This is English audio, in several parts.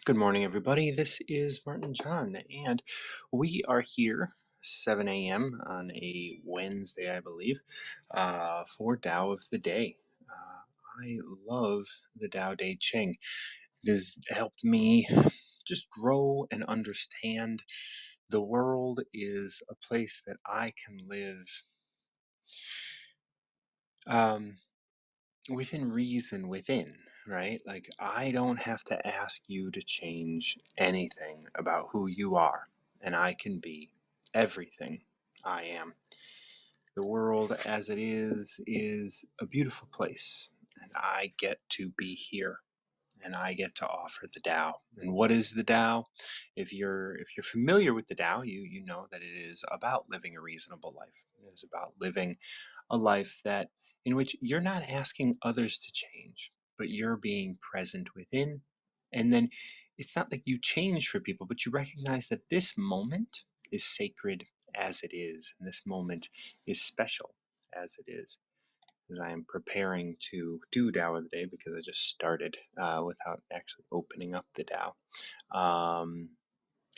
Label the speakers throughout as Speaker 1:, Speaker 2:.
Speaker 1: Good morning, everybody. This is Martin John, and we are here 7 a.m. on a Wednesday, I believe, for Tao of the Day. I love the Tao Te Ching. It has helped me just grow and understand the world is a place that I can live um, within reason within, right? Like, I don't have to ask you to change anything about who you are, and I can be everything I am. The world as it is a beautiful place, and I get to be here. And I get to offer the Tao. And what is the Tao? If you're familiar with the Tao, you know that it is about living a reasonable life. It is about living a life that in which you're not asking others to change, but you're being present within. And then it's not like you change for people, but you recognize that this moment is sacred as it is, and this moment is special as it is. As I am preparing to do Tao of the Day, because I just started without actually opening up the Tao. Um,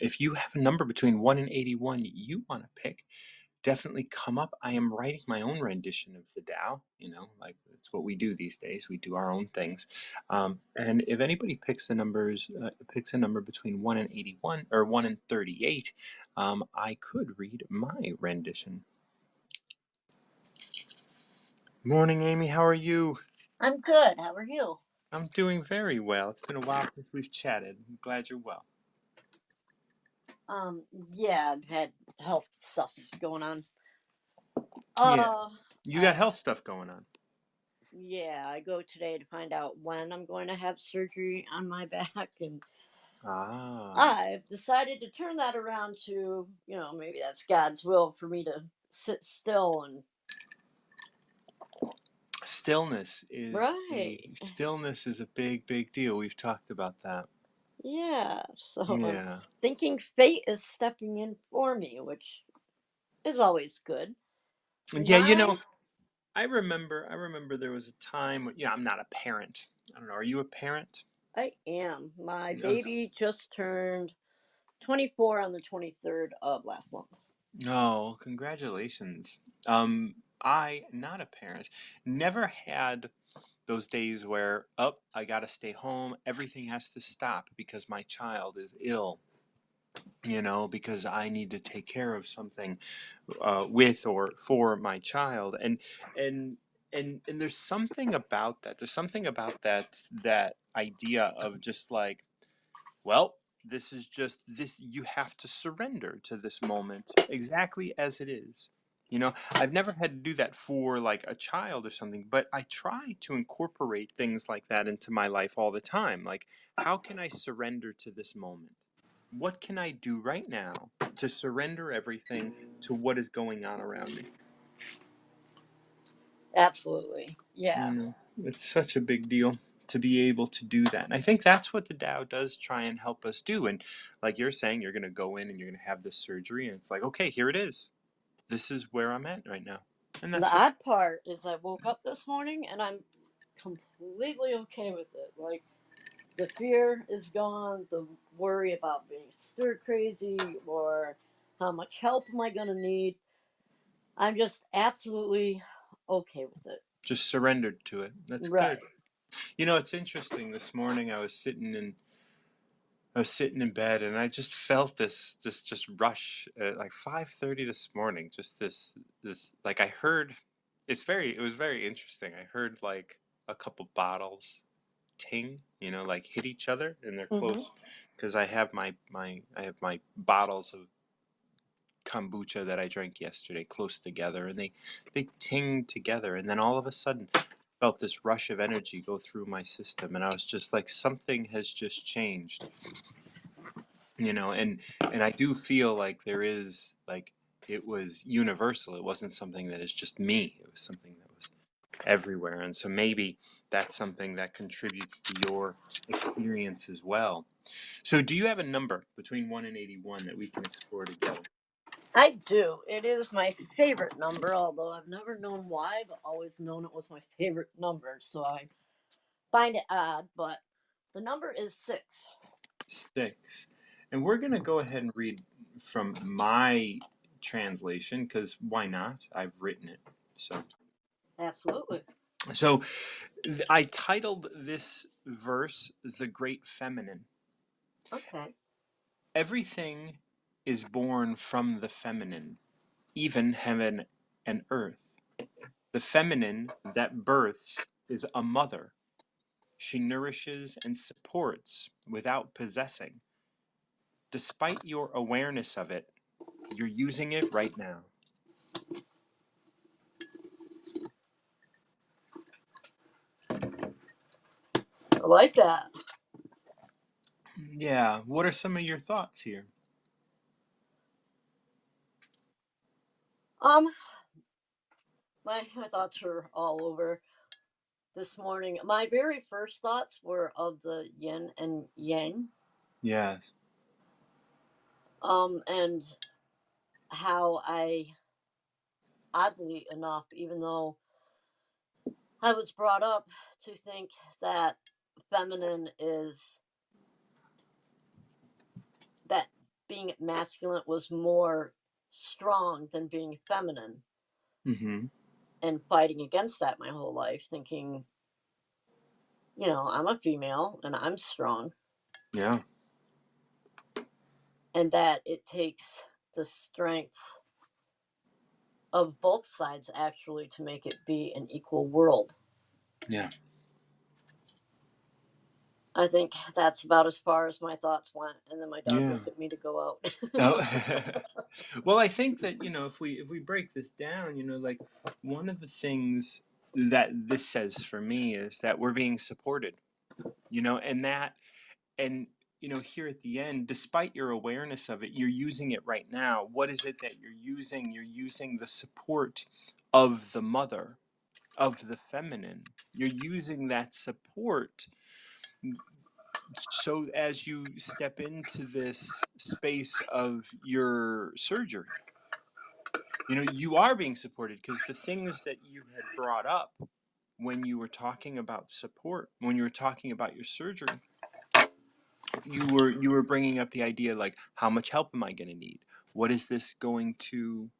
Speaker 1: if you have a number between 1 and 81 you want to pick, definitely come up. I am writing my own rendition of the Tao. Like it's what we do these days. We do our own things. And if anybody picks picks a number between 1 and 81 or 1 and 38, I could read my rendition. Morning, Amy. How are you?
Speaker 2: I'm good. How are you?
Speaker 1: I'm doing very well. It's been a while since we've chatted. I'm glad you're well.
Speaker 2: Yeah, I've had health stuff going on.
Speaker 1: Yeah.
Speaker 2: Uh,
Speaker 1: You got
Speaker 2: I
Speaker 1: health stuff going on.
Speaker 2: yeah, I go today to find out when I'm going to have surgery on my back, and
Speaker 1: Ah.
Speaker 2: I've decided to turn that around to, maybe that's God's will for me to sit still and right.
Speaker 1: Stillness is a big, big deal. We've talked about that.
Speaker 2: Yeah, so I'm
Speaker 1: Yeah.
Speaker 2: thinking fate is stepping in for me, which is always good.
Speaker 1: Yeah,
Speaker 2: My
Speaker 1: I remember there was a time when, I'm not a parent. I don't know, are you a parent?
Speaker 2: I am. My
Speaker 1: No.
Speaker 2: baby just turned 24 on the 23rd of last month.
Speaker 1: No, congratulations. I, not a parent, never had those days where, oh, I gotta stay home, everything has to stop because my child is ill, because I need to take care of something with or for my child. And and there's something about that. There's something about that idea of just like, well, this is just this, you have to surrender to this moment exactly as it is. I've never had to do that for like a child or something, but I try to incorporate things like that into my life all the time. Like, how can I surrender to this moment? What can I do right now to surrender everything to what is going on around me?
Speaker 2: Absolutely. Yeah.
Speaker 1: It's such a big deal to be able to do that. And I think that's what the Tao does try and help us do. And like you're saying, you're going to go in and you're going to have this surgery, and it's like, okay, here it is. This is where I'm at right now. And
Speaker 2: The
Speaker 1: that's okay.
Speaker 2: odd part is I woke up this morning and I'm completely okay with it. Like, the fear is gone, the worry about being stir crazy or how much help am I going to need. I'm just absolutely okay with it.
Speaker 1: Just surrendered to it. That's good.
Speaker 2: Right.
Speaker 1: It's interesting. This morning I was sitting in bed, and I just felt this just rush at like 5:30 this morning. Just this like I heard. It was very interesting. I heard like a couple bottles ting, like hit each other, and they're
Speaker 2: Hmm.
Speaker 1: close because I have my bottles of kombucha that I drank yesterday close together, and they ting together, and then all of a sudden felt this rush of energy go through my system, and I was just like, something has just changed. And I do feel like there is like, it was universal. It wasn't something that is just me. It was something that was everywhere. And so maybe that's something that contributes to your experience as well. So do you have a number between 1 and 81 that we can explore together?
Speaker 2: I do. It is my favorite number, although I've never known why, but always known it was my favorite number. So I find it odd, but the number is 6.
Speaker 1: 6. And we're going to go ahead and read from my translation because why not? I've written it.
Speaker 2: Absolutely.
Speaker 1: So I titled this verse The Great Feminine.
Speaker 2: Okay.
Speaker 1: Everything is born from the feminine, even heaven and earth. The feminine that births is a mother. She nourishes and supports without possessing. Despite your awareness of it, you're using it right now.
Speaker 2: I like that.
Speaker 1: Yeah, what are some of your thoughts here?
Speaker 2: Um, my thoughts are all over this morning. My very first thoughts were of the yin and yang.
Speaker 1: Yes.
Speaker 2: And how oddly enough, even though I was brought up to think that feminine is that being masculine was more strong than being feminine,
Speaker 1: Mm-hmm.
Speaker 2: and fighting against that my whole life, thinking, I'm a female and I'm strong,
Speaker 1: Yeah.
Speaker 2: and that it takes the strength of both sides actually to make it be an equal world.
Speaker 1: Yeah.
Speaker 2: I think that's about as far as my thoughts went, and then my dog
Speaker 1: Yeah.
Speaker 2: looked at me to go out.
Speaker 1: Oh. Well, I think that, if we break this down, like one of the things that this says for me is that we're being supported, and that and here at the end, despite your awareness of it, you're using it right now. What is it that you're using? You're using the support of the mother, of the feminine. You're using that support so as you step into this space of your surgery, you are being supported because the things that you had brought up when you were talking about support, when you were talking about your surgery, you were bringing up the idea, like, how much help am I going to need? What is this going to,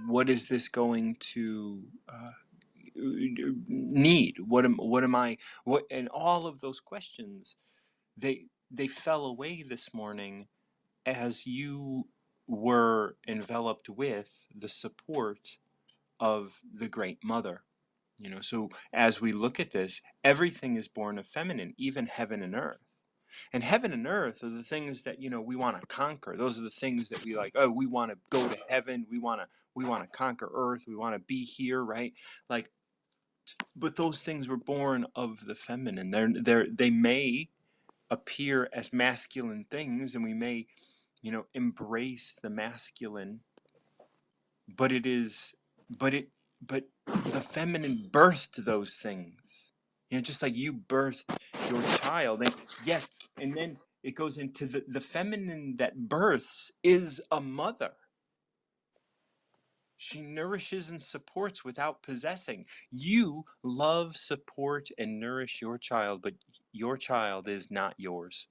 Speaker 1: what is this going to need? What am I, what, and all of those questions, they fell away this morning as you were enveloped with the support of the Great Mother. So as we look at this, everything is born of feminine, even heaven and earth. And heaven and earth are the things that we want to conquer. Those are the things that we like. Oh, we want to go to heaven. We want to conquer earth. We want to be here, right? Like, but those things were born of the feminine. They may appear as masculine things, and we may embrace the masculine, but it is but it but the feminine birthed those things, just like you birthed your child. And yes, and then it goes into the feminine that births is a mother. She nourishes and supports without possessing. You love, support, and nourish your child, but your child is not yours.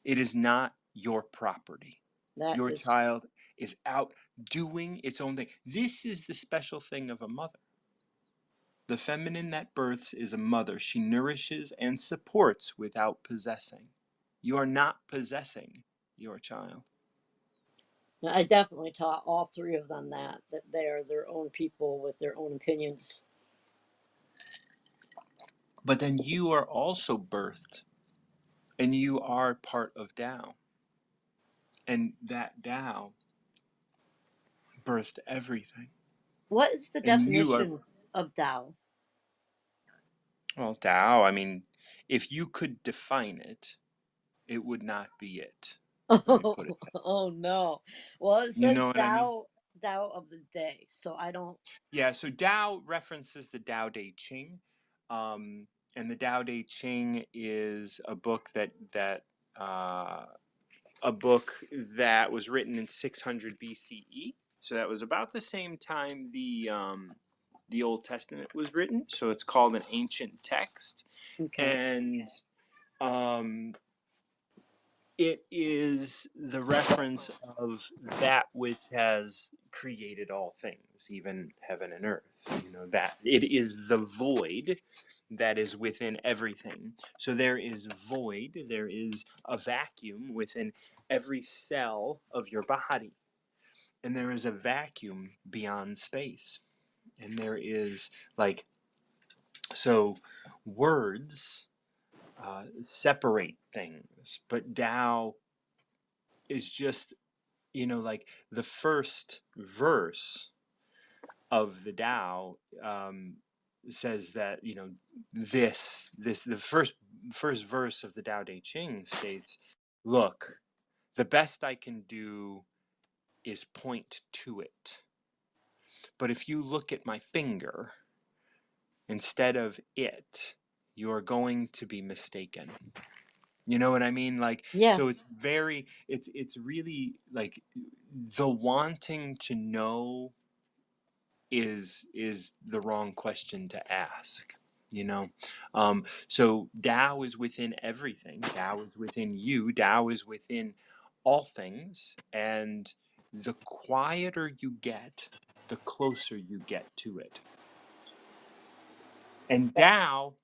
Speaker 1: It is not your property.
Speaker 2: That
Speaker 1: Your
Speaker 2: is
Speaker 1: child is out doing its own thing. This is the special thing of a mother. The feminine that births is a mother. She nourishes and supports without possessing. You are not possessing your child.
Speaker 2: I definitely taught all three of them that they are their own people with their own opinions.
Speaker 1: But then you are also birthed, and you are part of Tao. And that Tao birthed everything.
Speaker 2: What is the
Speaker 1: And you are,
Speaker 2: definition of Tao?
Speaker 1: well, Tao, I mean, if you could define it, it would not be it. Let me put it
Speaker 2: Oh,
Speaker 1: that.
Speaker 2: oh no. Well, it
Speaker 1: You know
Speaker 2: says
Speaker 1: what I mean?
Speaker 2: Tao of the day, so I don't.
Speaker 1: Yeah, so Tao references the Tao Te Ching, um, and the Tao Te Ching is uh, a book that was written in 600 BCE. So that was about the same time the Old Testament was written. So it's called an ancient text,
Speaker 2: Okay.
Speaker 1: and um, It is the reference of that which has created all things, even heaven and earth. You know, that it is the void that is within everything. So there is void, there is a vacuum within every cell of your body, and there is a vacuum beyond space. And there is like, so words separate things, but Tao is just, you know, like the first verse of the Tao says that, you know, the first verse of the Tao Te Ching states, "Look, the best I can do is point to it. But if you look at my finger instead of it, you're going to be mistaken." You know what I mean? Like,
Speaker 2: Yeah,
Speaker 1: so it's really like the wanting to know is the wrong question to ask, you know. So Tao is within everything. Tao is within you. Tao is within all things, and the quieter you get, the closer you get to it. And Tao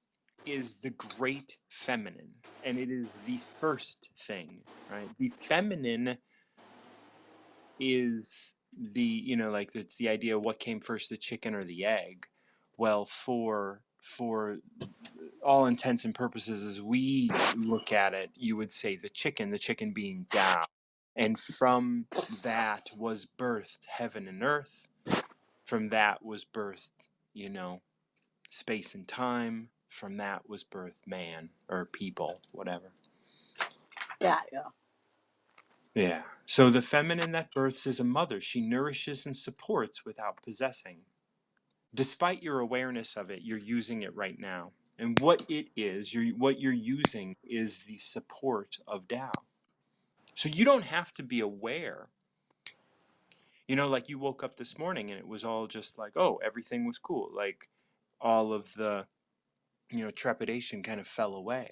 Speaker 1: is the great feminine, and it is the first thing, right? The feminine is the, you know, like it's the idea of what came first, the chicken or the egg. Well, for all intents and purposes, as we look at it, you would say the chicken being Tao, and from that was birthed heaven and earth. From that was birthed, you know, space and time. From that was birthed man or people, whatever.
Speaker 2: got ya.
Speaker 1: Yeah. So the feminine that births is a mother. She nourishes and supports without possessing. Despite your awareness of it, you're using it right now. And what it is, what you're using is the support of Tao. So you don't have to be aware. You know, like you woke up this morning and it was all just like, oh, everything was cool. Like all of the, you know, trepidation kind of fell away.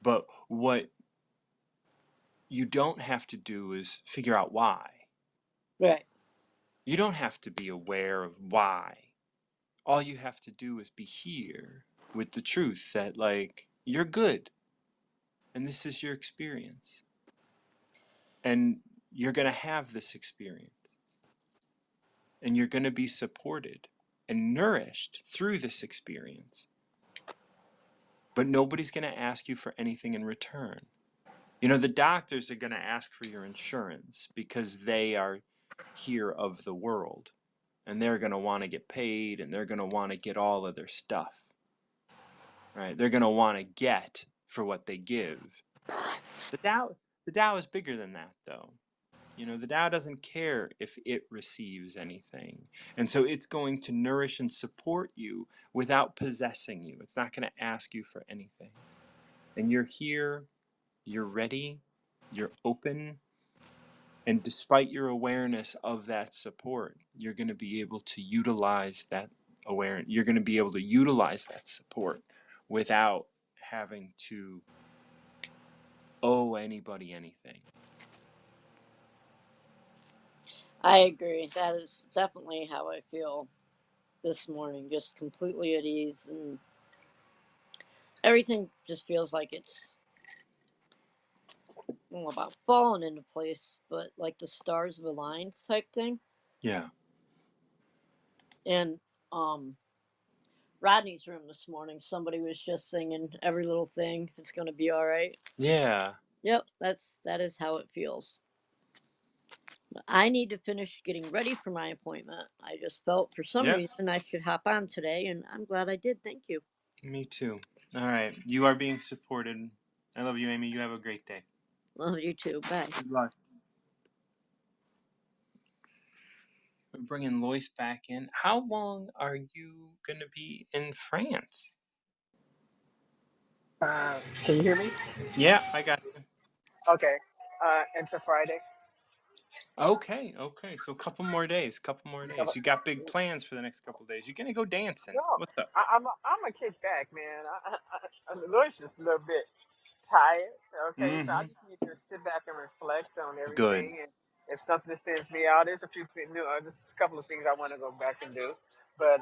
Speaker 1: But what you don't have to do is figure out why.
Speaker 2: Right.
Speaker 1: You don't have to be aware of why. All you have to do is be here with the truth that, like, you're good and this is your experience. And you're going to have this experience. And you're going to be supported and nourished through this experience. But nobody's going to ask you for anything in return. You know, the doctors are going to ask for your insurance because they are here of the world. And they're going to want to get paid and they're going to want to get all of their stuff. Right? They're going to want to get for what they give. The Tao, the Tao is bigger than that, though. You know, the Tao doesn't care if it receives anything. And so it's going to nourish and support you without possessing you. It's not going to ask you for anything. And you're here, you're ready, you're open. And despite your awareness of that support, you're going to be able to utilize that awareness. You're going to be able to utilize that support without having to owe anybody anything.
Speaker 2: I agree. That is definitely how I feel this morning. Just completely at ease, and everything just feels like it's, I don't know about falling into place, but like the stars have aligned type thing.
Speaker 1: Yeah.
Speaker 2: And um, Rodney's room this morning, somebody was just singing "Every Little Thing, It's Gonna Be All Right."
Speaker 1: Yeah.
Speaker 2: Yep, that is how it feels. But I need to finish getting ready for my appointment. I just felt for some
Speaker 1: Yeah.
Speaker 2: reason I should hop on today, and I'm glad I did. Thank you.
Speaker 1: Me too. All right. You are being supported. I love you, Amy. You have a great day.
Speaker 2: Love you too. Bye.
Speaker 1: Good luck. We're bringing Lois back in. How long are you going to be in France?
Speaker 3: Can you hear me?
Speaker 1: Yeah, I got you.
Speaker 3: Okay. Into Friday.
Speaker 1: Okay, okay. So a couple more days, couple more
Speaker 3: No,
Speaker 1: days. You got big plans for the next couple days. You're gonna go dancing. What's up?
Speaker 3: I'm a kick back, man. I'm malicious a little bit. tired. Okay, so I
Speaker 1: Mm-hmm.
Speaker 3: just need to sit back and reflect on
Speaker 1: Good.
Speaker 3: everything. And if something sends me out, there's a few things, just a couple of things I want to go back and do. But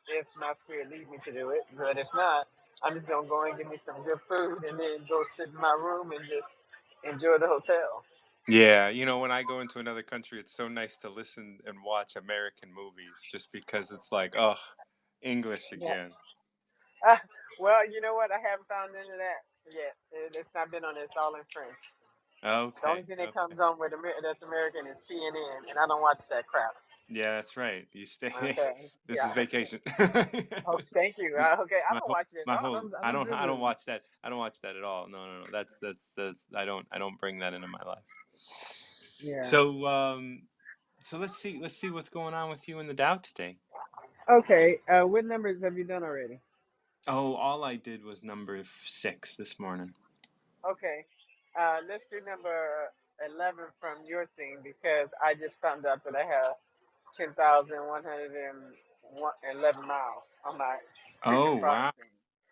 Speaker 3: if my spirit leads me to do it, but if not, I'm just gonna go and get me some good food and then go sit in my room and just enjoy the hotel.
Speaker 1: Yeah, when I go into another country, it's so nice to listen and watch American movies just because it's like, oh, English
Speaker 3: Yeah.
Speaker 1: again.
Speaker 3: Well, you know what? I haven't found into that yet. It's not been on. It's all in French. The only
Speaker 1: Okay,
Speaker 3: thing that
Speaker 1: okay.
Speaker 3: comes on with that's American is CNN, and I don't watch that crap.
Speaker 1: Yeah, that's right. You stay.
Speaker 3: Okay.
Speaker 1: This is
Speaker 3: Yeah.
Speaker 1: vacation.
Speaker 3: Oh, thank you.
Speaker 1: This
Speaker 3: Okay, I
Speaker 1: my
Speaker 3: don't
Speaker 1: whole
Speaker 3: watch it.
Speaker 1: my whole.
Speaker 3: I don't do
Speaker 1: I don't
Speaker 3: movies.
Speaker 1: watch that. I don't watch that at all. No, no, no. That's I don't bring that into my life.
Speaker 3: Yeah.
Speaker 1: So let's see what's going on with you in the Dow today.
Speaker 3: Okay. What numbers have you done already?
Speaker 1: Oh, all I did was number 6 this morning.
Speaker 3: Okay. Let's do number 11 from your thing because I just found out that I have 10,111 miles on my
Speaker 1: Oh,
Speaker 3: freaking fire
Speaker 1: wow.
Speaker 3: thing.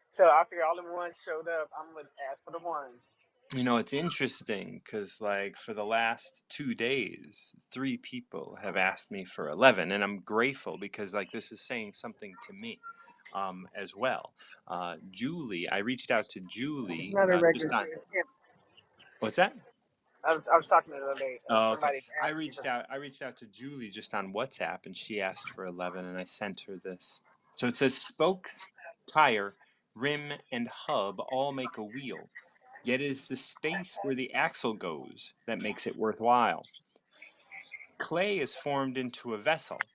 Speaker 3: So I figure all the ones showed up. I'm gonna ask for the ones.
Speaker 1: It's interesting because, like, for the last 2 days, 3 people have asked me for 11, and I'm grateful because, like, this is saying something to me as well. Julie, I reached out to
Speaker 3: It's
Speaker 1: Julie
Speaker 3: not a
Speaker 1: just
Speaker 3: regular
Speaker 1: on.
Speaker 3: shoe. It's him.
Speaker 1: What's that?
Speaker 3: I was talking to the other day.
Speaker 1: Oh, okay.
Speaker 3: Somebody asked me for.
Speaker 1: I reached out to Julie just on WhatsApp, and she asked for 11, and I sent her this. So it says spokes, tire, rim, and hub all make a wheel. Yet it is the space where the axle goes that makes it worthwhile. Clay is formed into a vessel.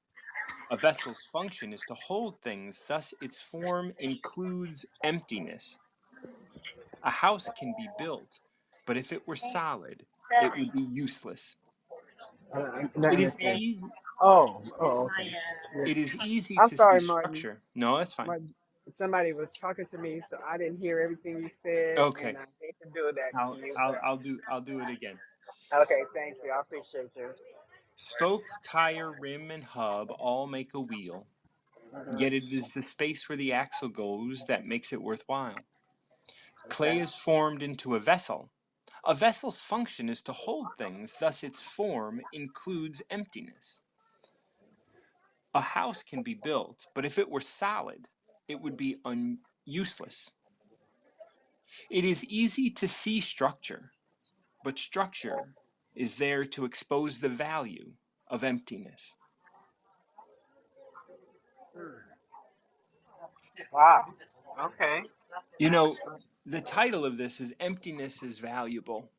Speaker 1: A vessel's function is to hold things, thus its form includes emptiness. A house can be built, but if it were solid, it would be useless.
Speaker 3: I'm not
Speaker 1: It is
Speaker 3: understand.
Speaker 1: easy
Speaker 3: Okay.
Speaker 1: it
Speaker 3: Yeah.
Speaker 1: is easy
Speaker 3: I'm
Speaker 1: to see
Speaker 3: sorry, Martin.
Speaker 1: structure. No, that's fine.
Speaker 3: Martin. Somebody was talking to me, so I didn't hear everything you said, and
Speaker 1: Okay.
Speaker 3: I hate to do that to you.
Speaker 1: I'll do it again.
Speaker 3: But okay, thank you. I appreciate you.
Speaker 1: Spokes, tire, rim, and hub all make a wheel. Yet
Speaker 3: Uh-huh.
Speaker 1: it is the space where the axle goes that makes it worthwhile. Clay
Speaker 3: Okay.
Speaker 1: is formed into a vessel. A vessel's function is to hold things, thus its form includes emptiness. A house can be built, but if it were solid, it would be useless. It is easy to see structure, but structure is there to expose the value of emptiness.
Speaker 3: Hmm. Wow. Okay.
Speaker 1: You know, the title of this is Emptiness is Valuable.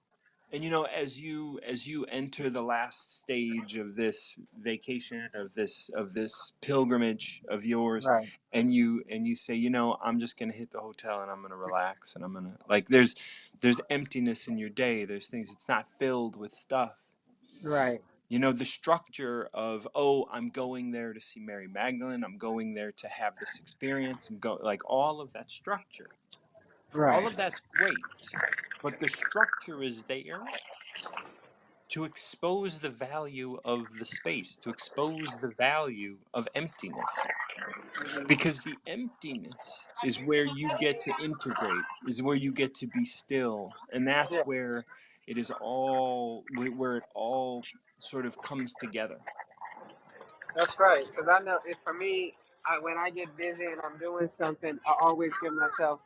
Speaker 1: And as you enter the last stage of this vacation, of this pilgrimage of yours,
Speaker 3: Right.
Speaker 1: and you say, I'm just gonna hit the hotel and I'm gonna relax and I'm gonna, like, there's emptiness in your day. There's things, it's not filled with stuff.
Speaker 3: Right.
Speaker 1: The structure of, oh, I'm going there to see Mary Magdalene, I'm going there to have this experience, like, all of that structure. All
Speaker 3: Right.
Speaker 1: of that's great, but the structure is there to expose the value of the space, to expose the value of emptiness. Because the emptiness is where you get to integrate, is where you get to be still. And that's
Speaker 3: Yeah.
Speaker 1: where it is all, where it all sort of comes together.
Speaker 3: That's right. Because I know if for me, when I get busy and I'm doing something, I always give myself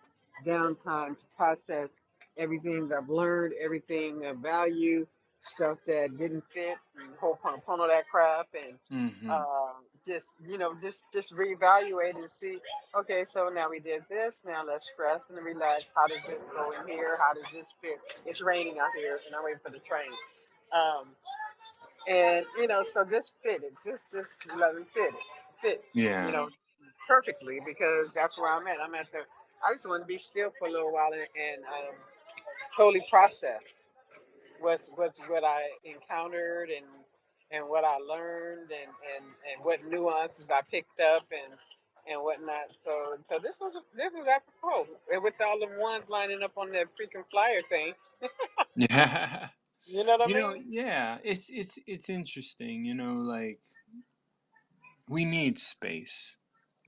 Speaker 3: downtime to process everything that I've learned, everything of value, stuff that didn't fit, and whole pun of that crap, and
Speaker 1: Hmm.
Speaker 3: uh, just reevaluate and see. Okay, so now we did this. Now let's stress and relax. How does this go in here? How does this fit? It's raining out here, and I'm waiting for the train. Um, and so this fitted. This 11 fit, you
Speaker 1: Yeah.
Speaker 3: know, perfectly because that's where I'm at. I'm at the. I just want to be still for a little while and totally process what's what I encountered and what I learned and what nuances I picked up and whatnot. So this was apropos. And with all the ones lining up on that freaking flyer thing.
Speaker 1: Yeah.
Speaker 3: You know what I mean?
Speaker 1: Yeah, it's interesting, like, we need space.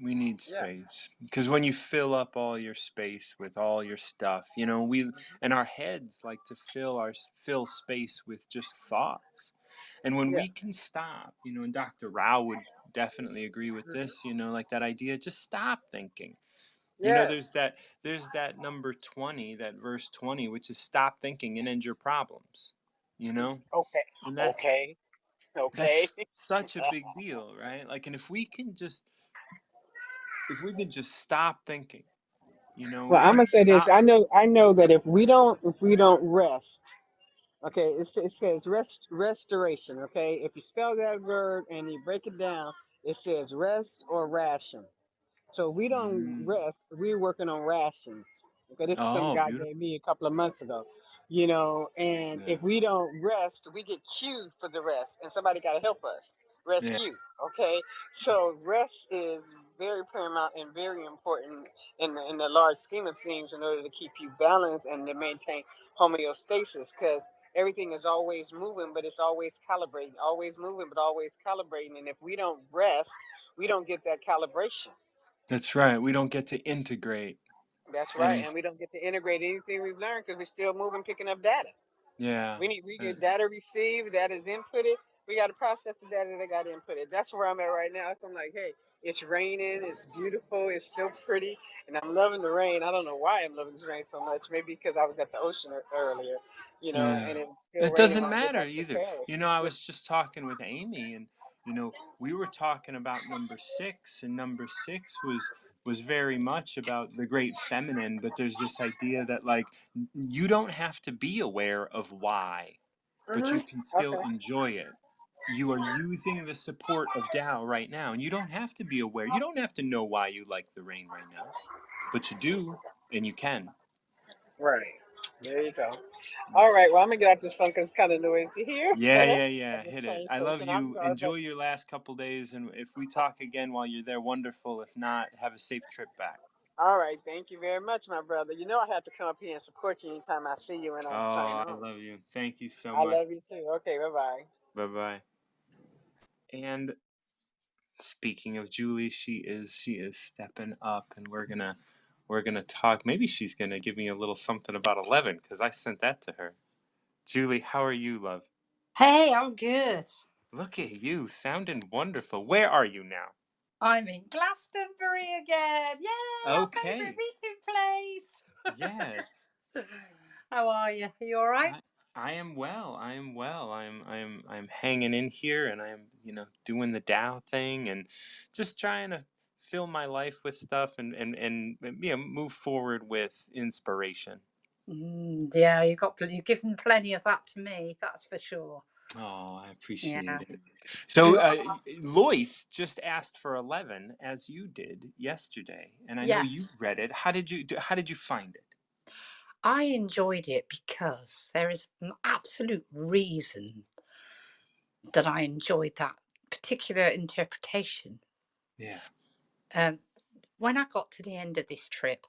Speaker 1: We need
Speaker 3: Yeah.
Speaker 1: space because when you fill up all your space with all your stuff, you know, we
Speaker 3: Hmm.
Speaker 1: and our heads like to fill space with just thoughts. And when we
Speaker 3: Yes.
Speaker 1: can stop, you know, and Dr. Rao would definitely agree with this,
Speaker 3: Hmm.
Speaker 1: you know, like that idea, just stop thinking. You know,
Speaker 3: Yes.
Speaker 1: there's that number 20, that verse 20, which is stop thinking and end your problems. You know?
Speaker 3: Okay.
Speaker 1: And
Speaker 3: Okay. Okay.
Speaker 1: that's such a big deal, right? Like, and if we can just stop thinking, you know,
Speaker 3: Well,
Speaker 1: we
Speaker 3: I'm
Speaker 1: can
Speaker 3: gonna say this.
Speaker 1: stop.
Speaker 3: I know that if we don't rest, okay, it says restoration. Okay, if you spell that word and you break it down, it says rest or ration. So we don't
Speaker 1: Mm.
Speaker 3: rest. We're working on rations. Okay, this is some
Speaker 1: Oh,
Speaker 3: guy
Speaker 1: beautiful.
Speaker 3: gave me a couple of months ago. And
Speaker 1: Yeah.
Speaker 3: if we don't rest, we get cued for the rest, and somebody got to help us
Speaker 1: Yeah.
Speaker 3: rescue. Okay, so rest is very paramount and very important in the large scheme of things in order to keep you balanced and to maintain homeostasis because everything is always moving, but it's always calibrating, always moving, but always calibrating. And if we don't rest, we don't get that calibration.
Speaker 1: That's right. We don't get to integrate
Speaker 3: That's right,
Speaker 1: any.
Speaker 3: and we don't get to integrate anything we've learned because we're still moving, picking up data.
Speaker 1: Yeah.
Speaker 3: We
Speaker 1: Uh,
Speaker 3: get data received, data is inputted. We got to process the data that got inputted. That's where I'm at right now. So I'm like, hey, it's raining, it's beautiful, it's still pretty, and I'm loving the rain. I don't know why I'm loving this rain so much. Maybe because I was at the ocean earlier,
Speaker 1: yeah.
Speaker 3: and it was still
Speaker 1: It
Speaker 3: raining
Speaker 1: doesn't
Speaker 3: when I get
Speaker 1: matter
Speaker 3: back to
Speaker 1: either.
Speaker 3: Paris.
Speaker 1: You know, I
Speaker 3: Yeah.
Speaker 1: was just talking with Amy, and you know, we were talking about number 6, and number 6 was very much about the great feminine, but there's this idea that like you don't have to be aware of why, but
Speaker 3: Mhm.
Speaker 1: you can still
Speaker 3: Okay.
Speaker 1: enjoy it. You are using the support of Tao right now, and you don't have to be aware. You don't have to know why you like the rain right now, but you do, and you can.
Speaker 3: Right. There you go. All
Speaker 1: That's
Speaker 3: right. Well, I'm gonna get out this phone because it's kind of noisy here
Speaker 1: yeah, yeah,
Speaker 3: at
Speaker 1: yeah.
Speaker 3: the
Speaker 1: Hit it.
Speaker 3: train
Speaker 1: I love
Speaker 3: station. I'm
Speaker 1: you.
Speaker 3: sorry, but
Speaker 1: Enjoy your last couple days, and if we talk again while you're there, wonderful. If not, have a safe trip back.
Speaker 3: all right. Thank you very much, my brother. You know I have to come up here and support you anytime I see you and I sign
Speaker 1: Oh, I
Speaker 3: on.
Speaker 1: love you. Thank you so
Speaker 3: I
Speaker 1: much.
Speaker 3: love you too. Okay. Bye bye.
Speaker 1: Bye bye. And speaking of Julie, she is stepping up, and we're gonna talk. Maybe she's gonna give me a little something about 11 because I sent that to her. Julie, how are you, love?
Speaker 4: Hey, I'm good.
Speaker 1: Look at you, sounding wonderful. Where are you now?
Speaker 4: I'm in Glastonbury again. Yay, our favourite
Speaker 1: Okay.
Speaker 4: meeting place.
Speaker 1: Yes.
Speaker 4: How are you? Are you all right?
Speaker 1: I I am well. I am well. I'm hanging in here, and I'm, you know, doing the Dow thing and just trying to fill my life with stuff and you know, move forward with inspiration.
Speaker 4: Yeah, you've given plenty of that to me. That's for sure.
Speaker 1: Oh, I
Speaker 4: Yeah.
Speaker 1: appreciate it. So,
Speaker 4: You-
Speaker 1: Lois just asked for 11 as you did yesterday, and I know you
Speaker 4: yes,
Speaker 1: read it. How did you find it?
Speaker 4: I enjoyed it because there is an absolute reason that I enjoyed that particular interpretation.
Speaker 1: Yeah.
Speaker 4: Um, when I got to the end of this trip,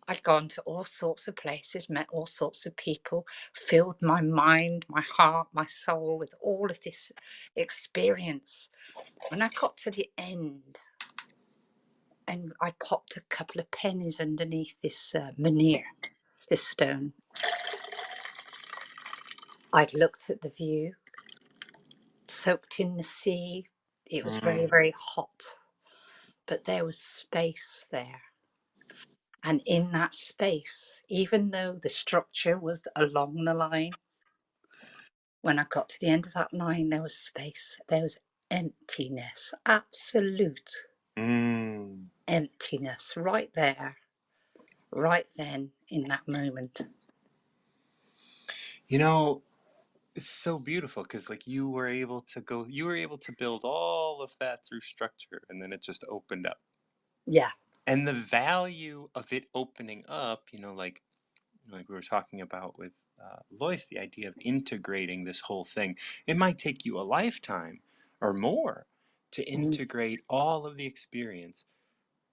Speaker 4: I'd gone to all sorts of places, met all sorts of people, filled my mind, my heart, my soul with all of this experience. When I got to the end and I popped a couple of pennies underneath this menhir, this stone, I'd looked at the view, soaked in the sea. It was very,
Speaker 1: Mm.
Speaker 4: very hot, but there was space there. And in that space, even though the structure was along the line, when I got to the end of that line, there was space, there was emptiness, absolute
Speaker 1: Mm.
Speaker 4: emptiness right there, right then in that moment.
Speaker 1: You know, it's so beautiful because like you were able to build all of that through structure, and then it just opened up.
Speaker 4: Yeah.
Speaker 1: And the value of it opening up, you know, like we were talking about with Lois, the idea of integrating this whole thing. It might take you a lifetime or more to
Speaker 4: Mm.
Speaker 1: integrate all of the experience,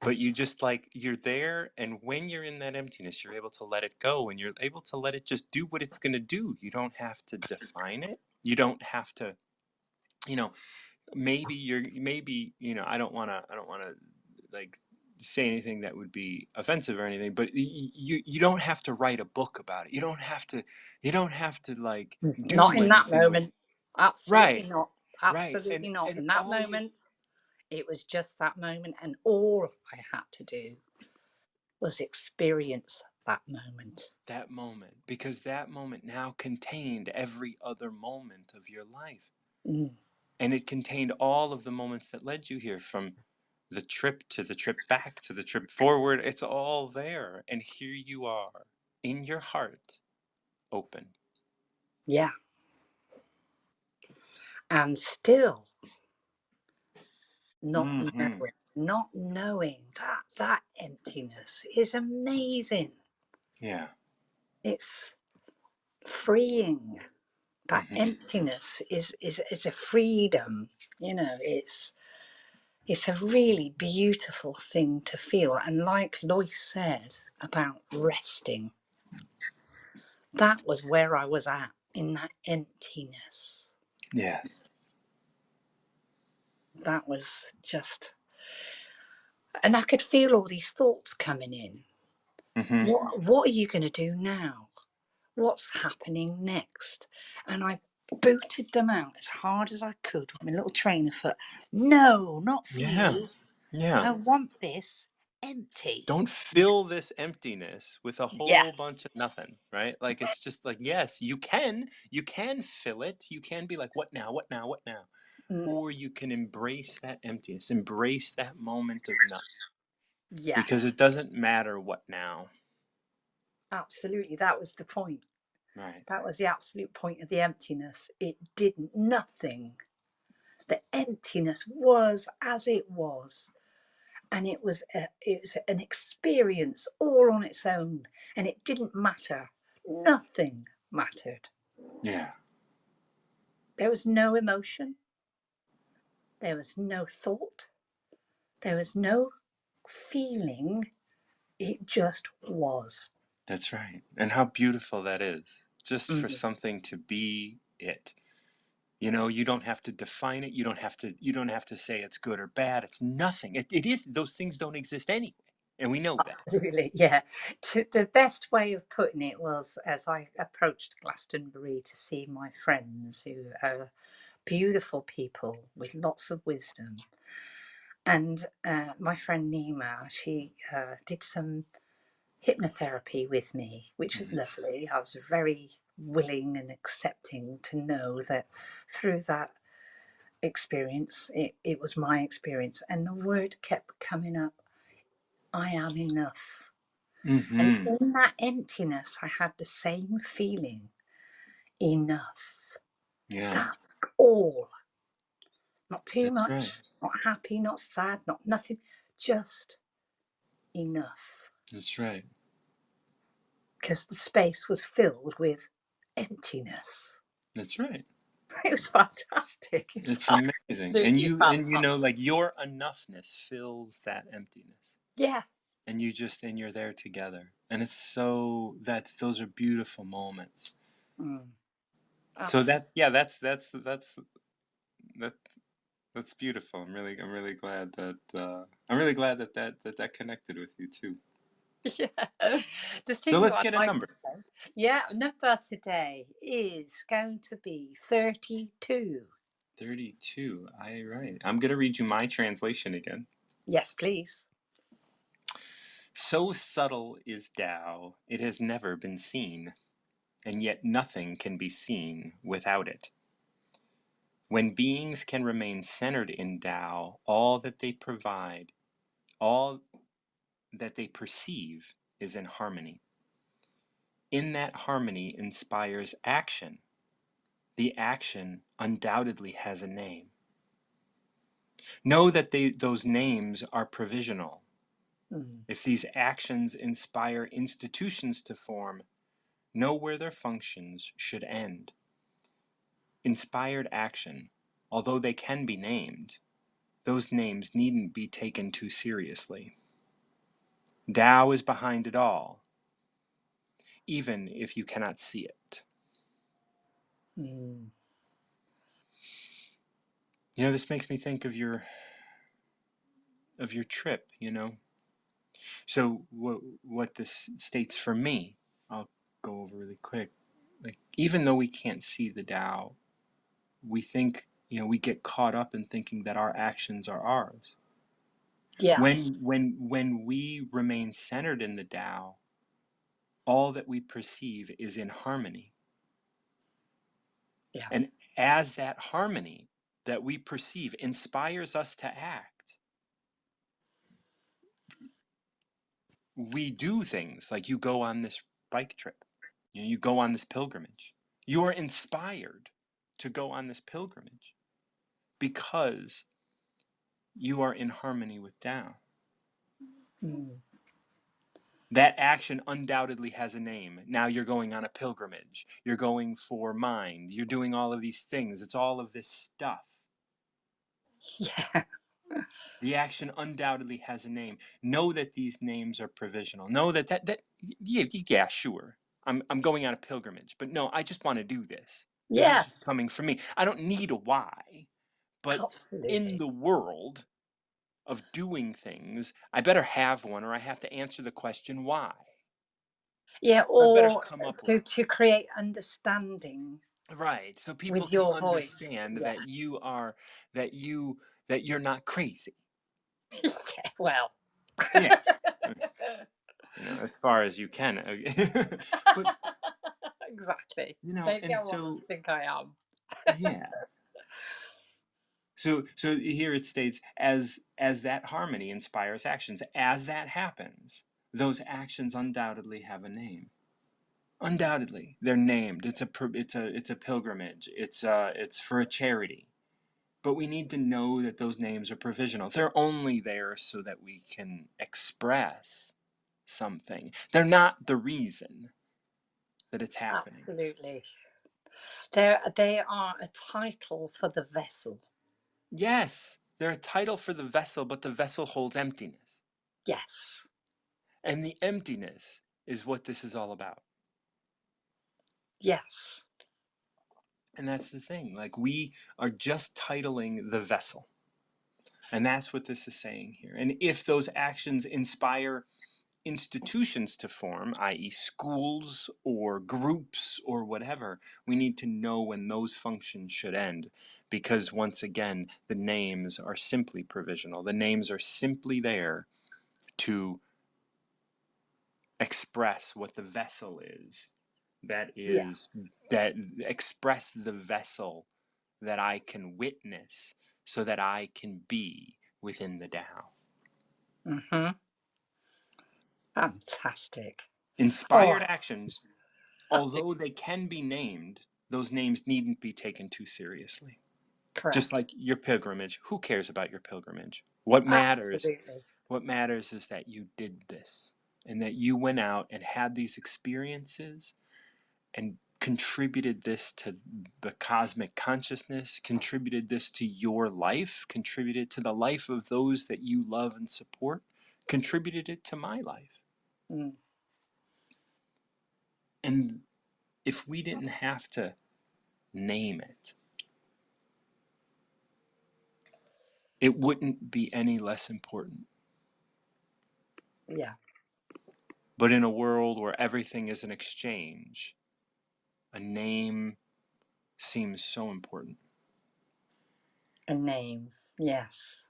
Speaker 1: but you just like you're there, and when you're in that emptiness, you're able to let it go, and you're able to let it just do what it's going to do. You don't have to define it. You don't have to, you know, maybe, I don't want to like say anything that would be offensive or anything, but you don't have to write a book about it. You don't have to like
Speaker 4: Not
Speaker 1: do
Speaker 4: in that
Speaker 1: anything with.
Speaker 4: moment. Absolutely
Speaker 1: Right,
Speaker 4: not.
Speaker 1: right. and
Speaker 4: Absolutely not.
Speaker 1: and
Speaker 4: In that
Speaker 1: all you
Speaker 4: moment, it was just that moment, and all I had to do was experience that moment.
Speaker 1: that moment, because that moment now contained every other moment of your life,
Speaker 4: Mm,
Speaker 1: and it contained all of the moments that led you here, from the trip to the trip back to the trip forward. It's all there, and here you are in your heart, open.
Speaker 4: yeah. And still not
Speaker 1: Mm-hmm.
Speaker 4: knowing, not knowing that that emptiness is amazing.
Speaker 1: Yeah.
Speaker 4: It's freeing. That
Speaker 1: Mm-hmm.
Speaker 4: emptiness is a freedom. It's a really beautiful thing to feel. And like Lois said about resting, that was where I was at, in that emptiness.
Speaker 1: Yes.
Speaker 4: That was just, and I could feel all these thoughts coming in.
Speaker 1: Mm-hmm.
Speaker 4: What are you going to do now? What's happening next? And I booted them out as hard as I could with my little trainer foot. No, not for
Speaker 1: Yeah.
Speaker 4: you.
Speaker 1: Yeah.
Speaker 4: I want this empty.
Speaker 1: Don't fill this emptiness with a
Speaker 4: Yeah.
Speaker 1: whole bunch of nothing, right? Like, it's just like, yes, you can fill it. You can be like, what now? What now? What now?
Speaker 4: Mm,
Speaker 1: Or you can embrace that emptiness, embrace that moment of nothing,
Speaker 4: yeah,
Speaker 1: because it doesn't matter what now.
Speaker 4: absolutely. That was the point.
Speaker 1: Right.
Speaker 4: That was the absolute point of the emptiness. It didn't, nothing. The emptiness was as it was. And it was an experience all on its own. And it didn't matter. Nothing mattered.
Speaker 1: Yeah.
Speaker 4: There was no emotion. There was no thought. There was no feeling. It just was.
Speaker 1: That's right. And how beautiful that is. Just for
Speaker 4: Mm,
Speaker 1: something to be it. You don't have to define it. You don't have to say it's good or bad. It's nothing. It is, those things don't exist anyway. And we know that.
Speaker 4: absolutely, yeah. The best way of putting it was as I approached Glastonbury to see my friends, who are beautiful people with lots of wisdom. And my friend Nima, she did some hypnotherapy with me, which was
Speaker 1: Mhm.
Speaker 4: lovely. I was very willing and accepting to know that through that experience, it was my experience. And the word kept coming up, I am enough. And
Speaker 1: Mhm.
Speaker 4: in that emptiness, I had the same feeling, enough.
Speaker 1: Yeah.
Speaker 4: That's all. Not too
Speaker 1: That's right.
Speaker 4: much, not happy, not sad, not nothing, just enough.
Speaker 1: That's right.
Speaker 4: Because the space was filled with emptiness.
Speaker 1: That's right.
Speaker 4: It was fantastic. It was
Speaker 1: It's amazing. And
Speaker 4: absolutely
Speaker 1: you
Speaker 4: fantastic.
Speaker 1: like, your enoughness fills that emptiness.
Speaker 4: Yeah.
Speaker 1: And you're there together. And it's so that's those are beautiful moments.
Speaker 4: Mm,
Speaker 1: So
Speaker 4: absolutely.
Speaker 1: that's beautiful. I'm really glad that connected with you too.
Speaker 4: Yeah. The
Speaker 1: So
Speaker 4: thing
Speaker 1: let's
Speaker 4: I'd
Speaker 1: get a
Speaker 4: like to
Speaker 1: number.
Speaker 4: say, yeah, number today is going to be 32.
Speaker 1: 32. I right. I'm going to read you my translation again.
Speaker 4: Yes, please.
Speaker 1: So subtle is Tao, it has never been seen, and yet nothing can be seen without it. When beings can remain centered in Tao, all that they provide, all that they perceive is in harmony. In that harmony inspires action. The action undoubtedly has a name. Know that those names are provisional.
Speaker 4: Mm,
Speaker 1: If these actions inspire institutions to form, know where their functions should end. Inspired action, although they can be named, those names needn't be taken too seriously. Tao is behind it all, even if you cannot see it.
Speaker 4: mm.
Speaker 1: This makes me think of your trip. So what this states for me, I'll go over really quick. Like, even though we can't see the Tao, we think, we get caught up in thinking that our actions are ours.
Speaker 4: Yes.
Speaker 1: When we remain centered in the Tao, all that we perceive is in harmony.
Speaker 4: Yeah.
Speaker 1: And as that harmony that we perceive inspires us to act, we do things like you go on this bike trip, you go on this pilgrimage. You are inspired to go on this pilgrimage because you are in harmony with Tao.
Speaker 4: Mm.
Speaker 1: That action undoubtedly has a name. Now you're going on a pilgrimage. You're going for mind. You're doing all of these things. It's all of this stuff.
Speaker 4: Yeah.
Speaker 1: The action undoubtedly has a name. Know that these names are provisional. Know that yeah, sure. I'm going on a pilgrimage, but no, I just want to do this. This is just
Speaker 4: Yes.
Speaker 1: coming from me. I don't need a why, but in
Speaker 4: Absolutely.
Speaker 1: the world of doing things, I better have one, or I have to answer the question why.
Speaker 4: Yeah,
Speaker 1: I better
Speaker 4: or
Speaker 1: come up with
Speaker 4: to create understanding
Speaker 1: right, so people
Speaker 4: with
Speaker 1: can
Speaker 4: your voice.
Speaker 1: understand
Speaker 4: Yeah.
Speaker 1: that that you that you're not crazy.
Speaker 4: Yeah. Well.
Speaker 1: Yeah, as far as you can. But
Speaker 4: Exactly.
Speaker 1: you know,
Speaker 4: Maybe
Speaker 1: and
Speaker 4: I want them
Speaker 1: so
Speaker 4: to think I am.
Speaker 1: yeah. So here it states, as that harmony inspires actions, as that happens, those actions undoubtedly have a name. Undoubtedly, they're named. It's a pilgrimage. It's for a charity. But we need to know that those names are provisional. They're only there so that we can express something. They're not the reason that it's happening.
Speaker 4: Absolutely. They are a title for the vessel.
Speaker 1: Yes, they're a title for the vessel, but the vessel holds emptiness.
Speaker 4: Yes.
Speaker 1: And the emptiness is what this is all about.
Speaker 4: Yes.
Speaker 1: And that's the thing. Like, we are just titling the vessel. And that's what this is saying here. And if those actions inspire institutions to form, i.e., schools or groups or whatever, we need to know when those functions should end. Because once again, the names are simply provisional. The names are simply there to express what the vessel is. That
Speaker 4: Yeah.
Speaker 1: is, that express the vessel that I can witness so that I can be within the Tao.
Speaker 4: Mm-hmm. Fantastic.
Speaker 1: Inspired
Speaker 4: Oh,
Speaker 1: actions,
Speaker 4: I think
Speaker 1: although they can be named, those names needn't be taken too seriously. Just
Speaker 4: correct.
Speaker 1: like your pilgrimage, who cares about your pilgrimage? What matters is that you did this and that you went out and had these experiences and contributed this to the cosmic consciousness, contributed this to your life, contributed to the life of those that you love and support, contributed it to my life.
Speaker 4: Mm.
Speaker 1: And if we didn't have to name it, it wouldn't be any less important.
Speaker 4: Yeah.
Speaker 1: But in a world where everything is an exchange, a name seems so important.
Speaker 4: A name. Yes.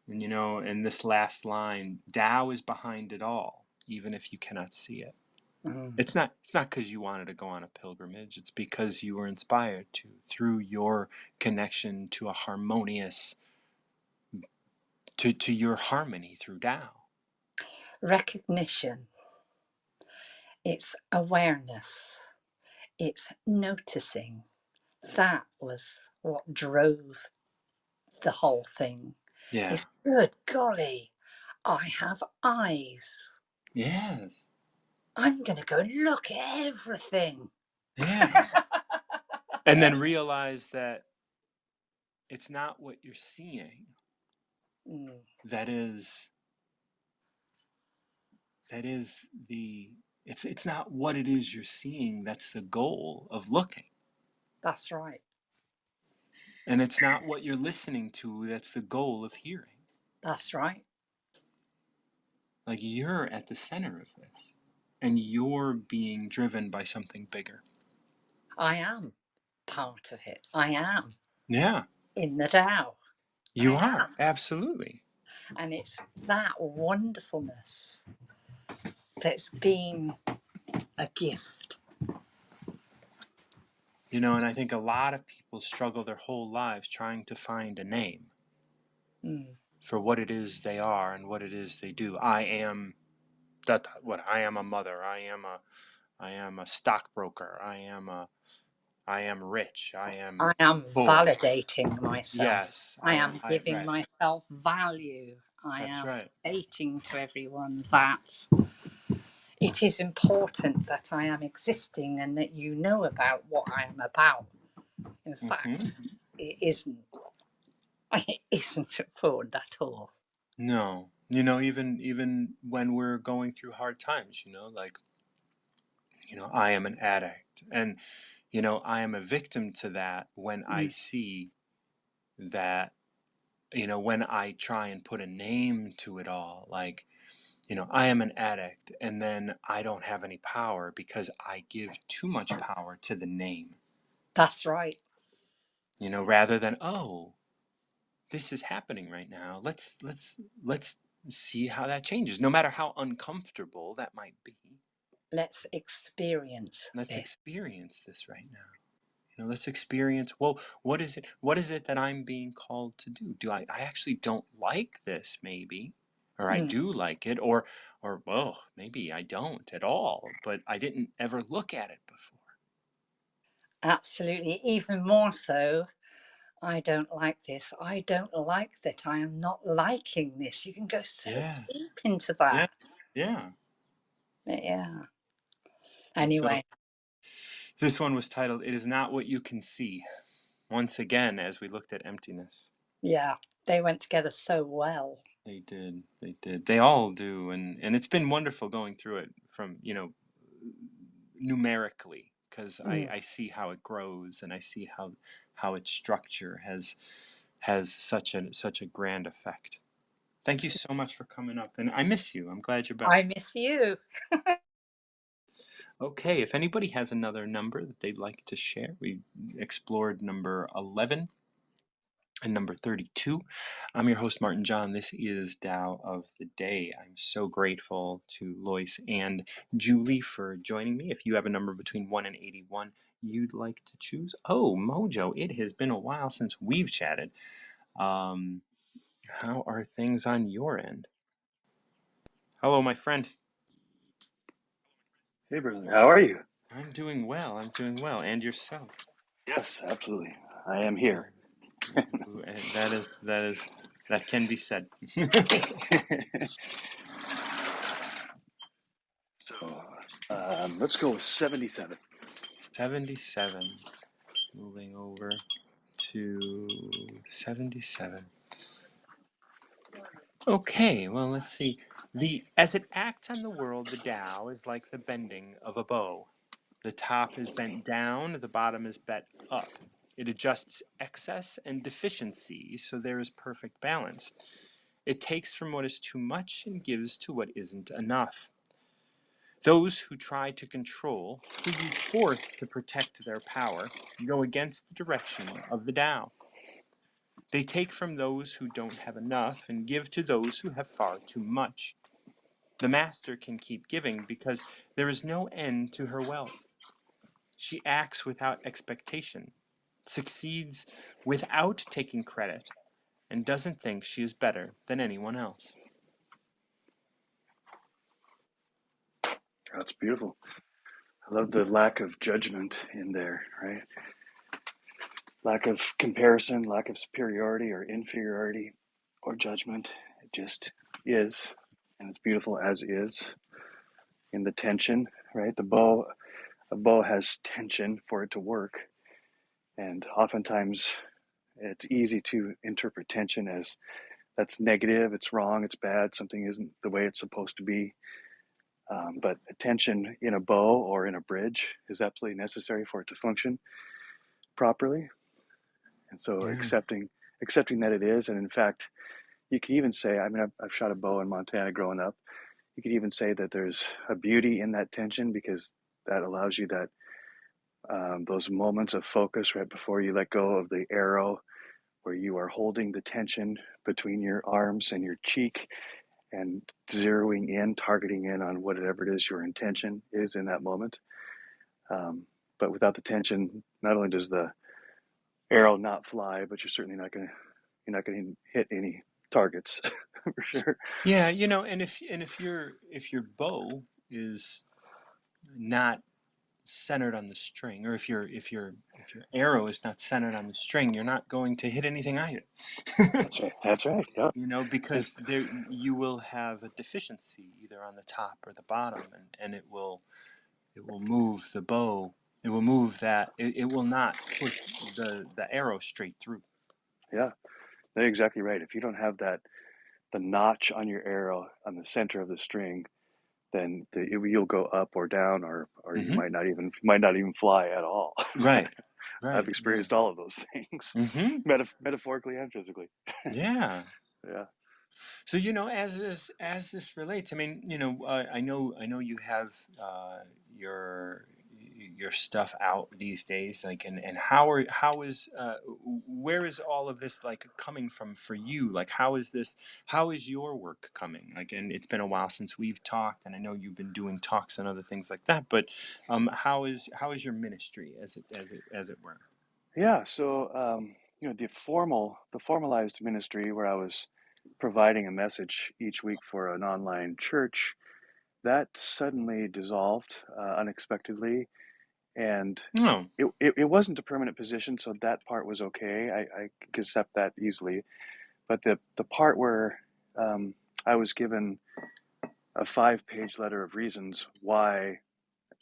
Speaker 1: And in this last line, Tao is behind it all, even if you cannot see it.
Speaker 4: Mm.
Speaker 1: It's not because you wanted to go on a pilgrimage. It's because you were inspired to, through your connection to a harmonious, to your harmony through Tao.
Speaker 4: Recognition. It's awareness. It's noticing. That was what drove the whole thing.
Speaker 1: Yeah.
Speaker 4: It's good golly, I have eyes.
Speaker 1: Yes.
Speaker 4: I'm going to go look at everything.
Speaker 1: Yeah. And then realize that it's not what you're seeing
Speaker 4: Mm,
Speaker 1: that is the it's not what it is you're seeing that's the goal of looking.
Speaker 4: that's right.
Speaker 1: And it's not what you're listening to that's the goal of hearing.
Speaker 4: That's right.
Speaker 1: Like, you're at the center of this, and you're being driven by something bigger.
Speaker 4: I am part of it. I am
Speaker 1: Yeah,
Speaker 4: in the Tao.
Speaker 1: you
Speaker 4: I
Speaker 1: are.
Speaker 4: am.
Speaker 1: Absolutely.
Speaker 4: And it's that wonderfulness that's been a gift.
Speaker 1: You know, and I think a lot of people struggle their whole lives trying to find a name
Speaker 4: Mm.
Speaker 1: for what it is they are and what it is they do. I am that what I am a mother. I am a stockbroker. I am rich. I
Speaker 4: I
Speaker 1: am
Speaker 4: am
Speaker 1: poor.
Speaker 4: validating myself.
Speaker 1: Yes,
Speaker 4: I am
Speaker 1: I
Speaker 4: giving
Speaker 1: right.
Speaker 4: myself value. I
Speaker 1: That's
Speaker 4: am
Speaker 1: right.
Speaker 4: stating to everyone that it is important that I am existing and that you know about what I am about. In fact,
Speaker 1: Mhm.
Speaker 4: it isn't. It isn't important at all.
Speaker 1: No. You know, even when we're going through hard times, like, I am an addict, and I am a victim to that when I
Speaker 4: Mm.
Speaker 1: see that, when I try and put a name to it all, like, I am an addict, and then I don't have any power because I give too much power to the name,
Speaker 4: That's right.
Speaker 1: rather than, oh, this is happening right now. Let's see how that changes, no matter how uncomfortable that might be.
Speaker 4: Let's experience
Speaker 1: Let's
Speaker 4: this.
Speaker 1: experience this right now. Let's experience, well, what is it that I'm being called to do? I actually don't like this, maybe, or I
Speaker 4: Mm.
Speaker 1: do like it, or well, maybe I don't at all, but I didn't ever look at it before.
Speaker 4: Absolutely. Even more so, I don't like this. I don't like that. I am not liking this. You can go so
Speaker 1: Yeah,
Speaker 4: deep into
Speaker 1: yeah,
Speaker 4: that.
Speaker 1: yeah.
Speaker 4: Yeah.
Speaker 1: So
Speaker 4: Anyway,
Speaker 1: this one was titled, "It Is Not What You Can See." Once again, as we looked at emptiness.
Speaker 4: yeah, they went together so well.
Speaker 1: They did. They did. They all do. And it's been wonderful going through it from, numerically, because
Speaker 4: Mm.
Speaker 1: I see how it grows, and I see how its structure has such a grand effect. Thank you so much for coming up, and I miss you. I'm glad you're back.
Speaker 4: I miss you.
Speaker 1: Okay, if anybody has another number that they'd like to share, we explored number 11 and number 32. I'm your host, Martin John. This is Tao of the Day. I'm so grateful to Lois and Julie for joining me. If you have a number between 1 and 81 you'd like to choose. Oh, Mojo, it has been a while since we've chatted. Um, how are things on your end? Hello, my friend.
Speaker 5: Hey, brother, how are you?
Speaker 1: I'm doing well. I'm doing well. And yourself?
Speaker 5: Yes, absolutely. I am here.
Speaker 1: That can be said.
Speaker 5: So let's go with 77.
Speaker 1: 77. Moving over to 77. Okay, well, let's see. As it acts on the world, the Tao is like the bending of a bow. The top is bent down, the bottom is bent up. It adjusts excess and deficiency so there is perfect balance. It takes from what is too much and gives to what isn't enough. Those who try to control, who use force to protect their power, go against the direction of the Tao. They take from those who don't have enough and give to those who have far too much. The master can keep giving because there is no end to her wealth. She acts without expectation, succeeds without taking credit, and doesn't think she is better than anyone else.
Speaker 5: That's beautiful. I love the lack of judgment in there, right? Lack of comparison, lack of superiority or inferiority or judgment. It just is. And it's beautiful as is in the tension, right? A bow has tension for it to work. And oftentimes it's easy to interpret tension as that's negative, it's wrong, it's bad, something isn't the way it's supposed to be. But tension in a bow or in a bridge is absolutely necessary for it to function properly. And so
Speaker 1: Yeah.
Speaker 5: accepting that it is, and in fact, you could even say, I mean, I've shot a bow in Montana growing up. You could even say that there's a beauty in that tension because that allows you that those moments of focus right before you let go of the arrow, where you are holding the tension between your arms and your cheek and zeroing in, targeting in on whatever it is your intention is in that moment. Um, but without the tension, not only does the arrow not fly, but you're not going to hit any targets for sure.
Speaker 1: Yeah, and if your bow is not centered on the string, or if your arrow is not centered on the string, you're not going to hit anything either.
Speaker 5: That's right. That's right. Yep. And
Speaker 1: Because there you will have a deficiency either on the top or the bottom, and it will move the bow. It will move that. It will not push the arrow straight through.
Speaker 5: yeah, you're exactly right. If you don't have the notch on your arrow on the center of the string, then you'll go up or down, or you
Speaker 1: Hmm.
Speaker 5: might not even fly at all.
Speaker 1: Right.
Speaker 5: I've
Speaker 1: Right. Yeah.
Speaker 5: experienced all of those things,
Speaker 1: Hmm.
Speaker 5: metaphorically and physically.
Speaker 1: Yeah.
Speaker 5: Yeah.
Speaker 1: So as this relates, I mean, I know you have your your stuff out these days, like, and where is all of this like coming from for you? Like, how is your work coming? Like, and it's been a while since we've talked, and I know you've been doing talks and other things like that, but how is your ministry as it were?
Speaker 5: Yeah. So, the formalized ministry where I was providing a message each week for an online church, that suddenly dissolved unexpectedly, and
Speaker 1: No.
Speaker 5: it wasn't a permanent position, so that part was okay. I could accept that easily. But the part where I was given a 5-page letter of reasons why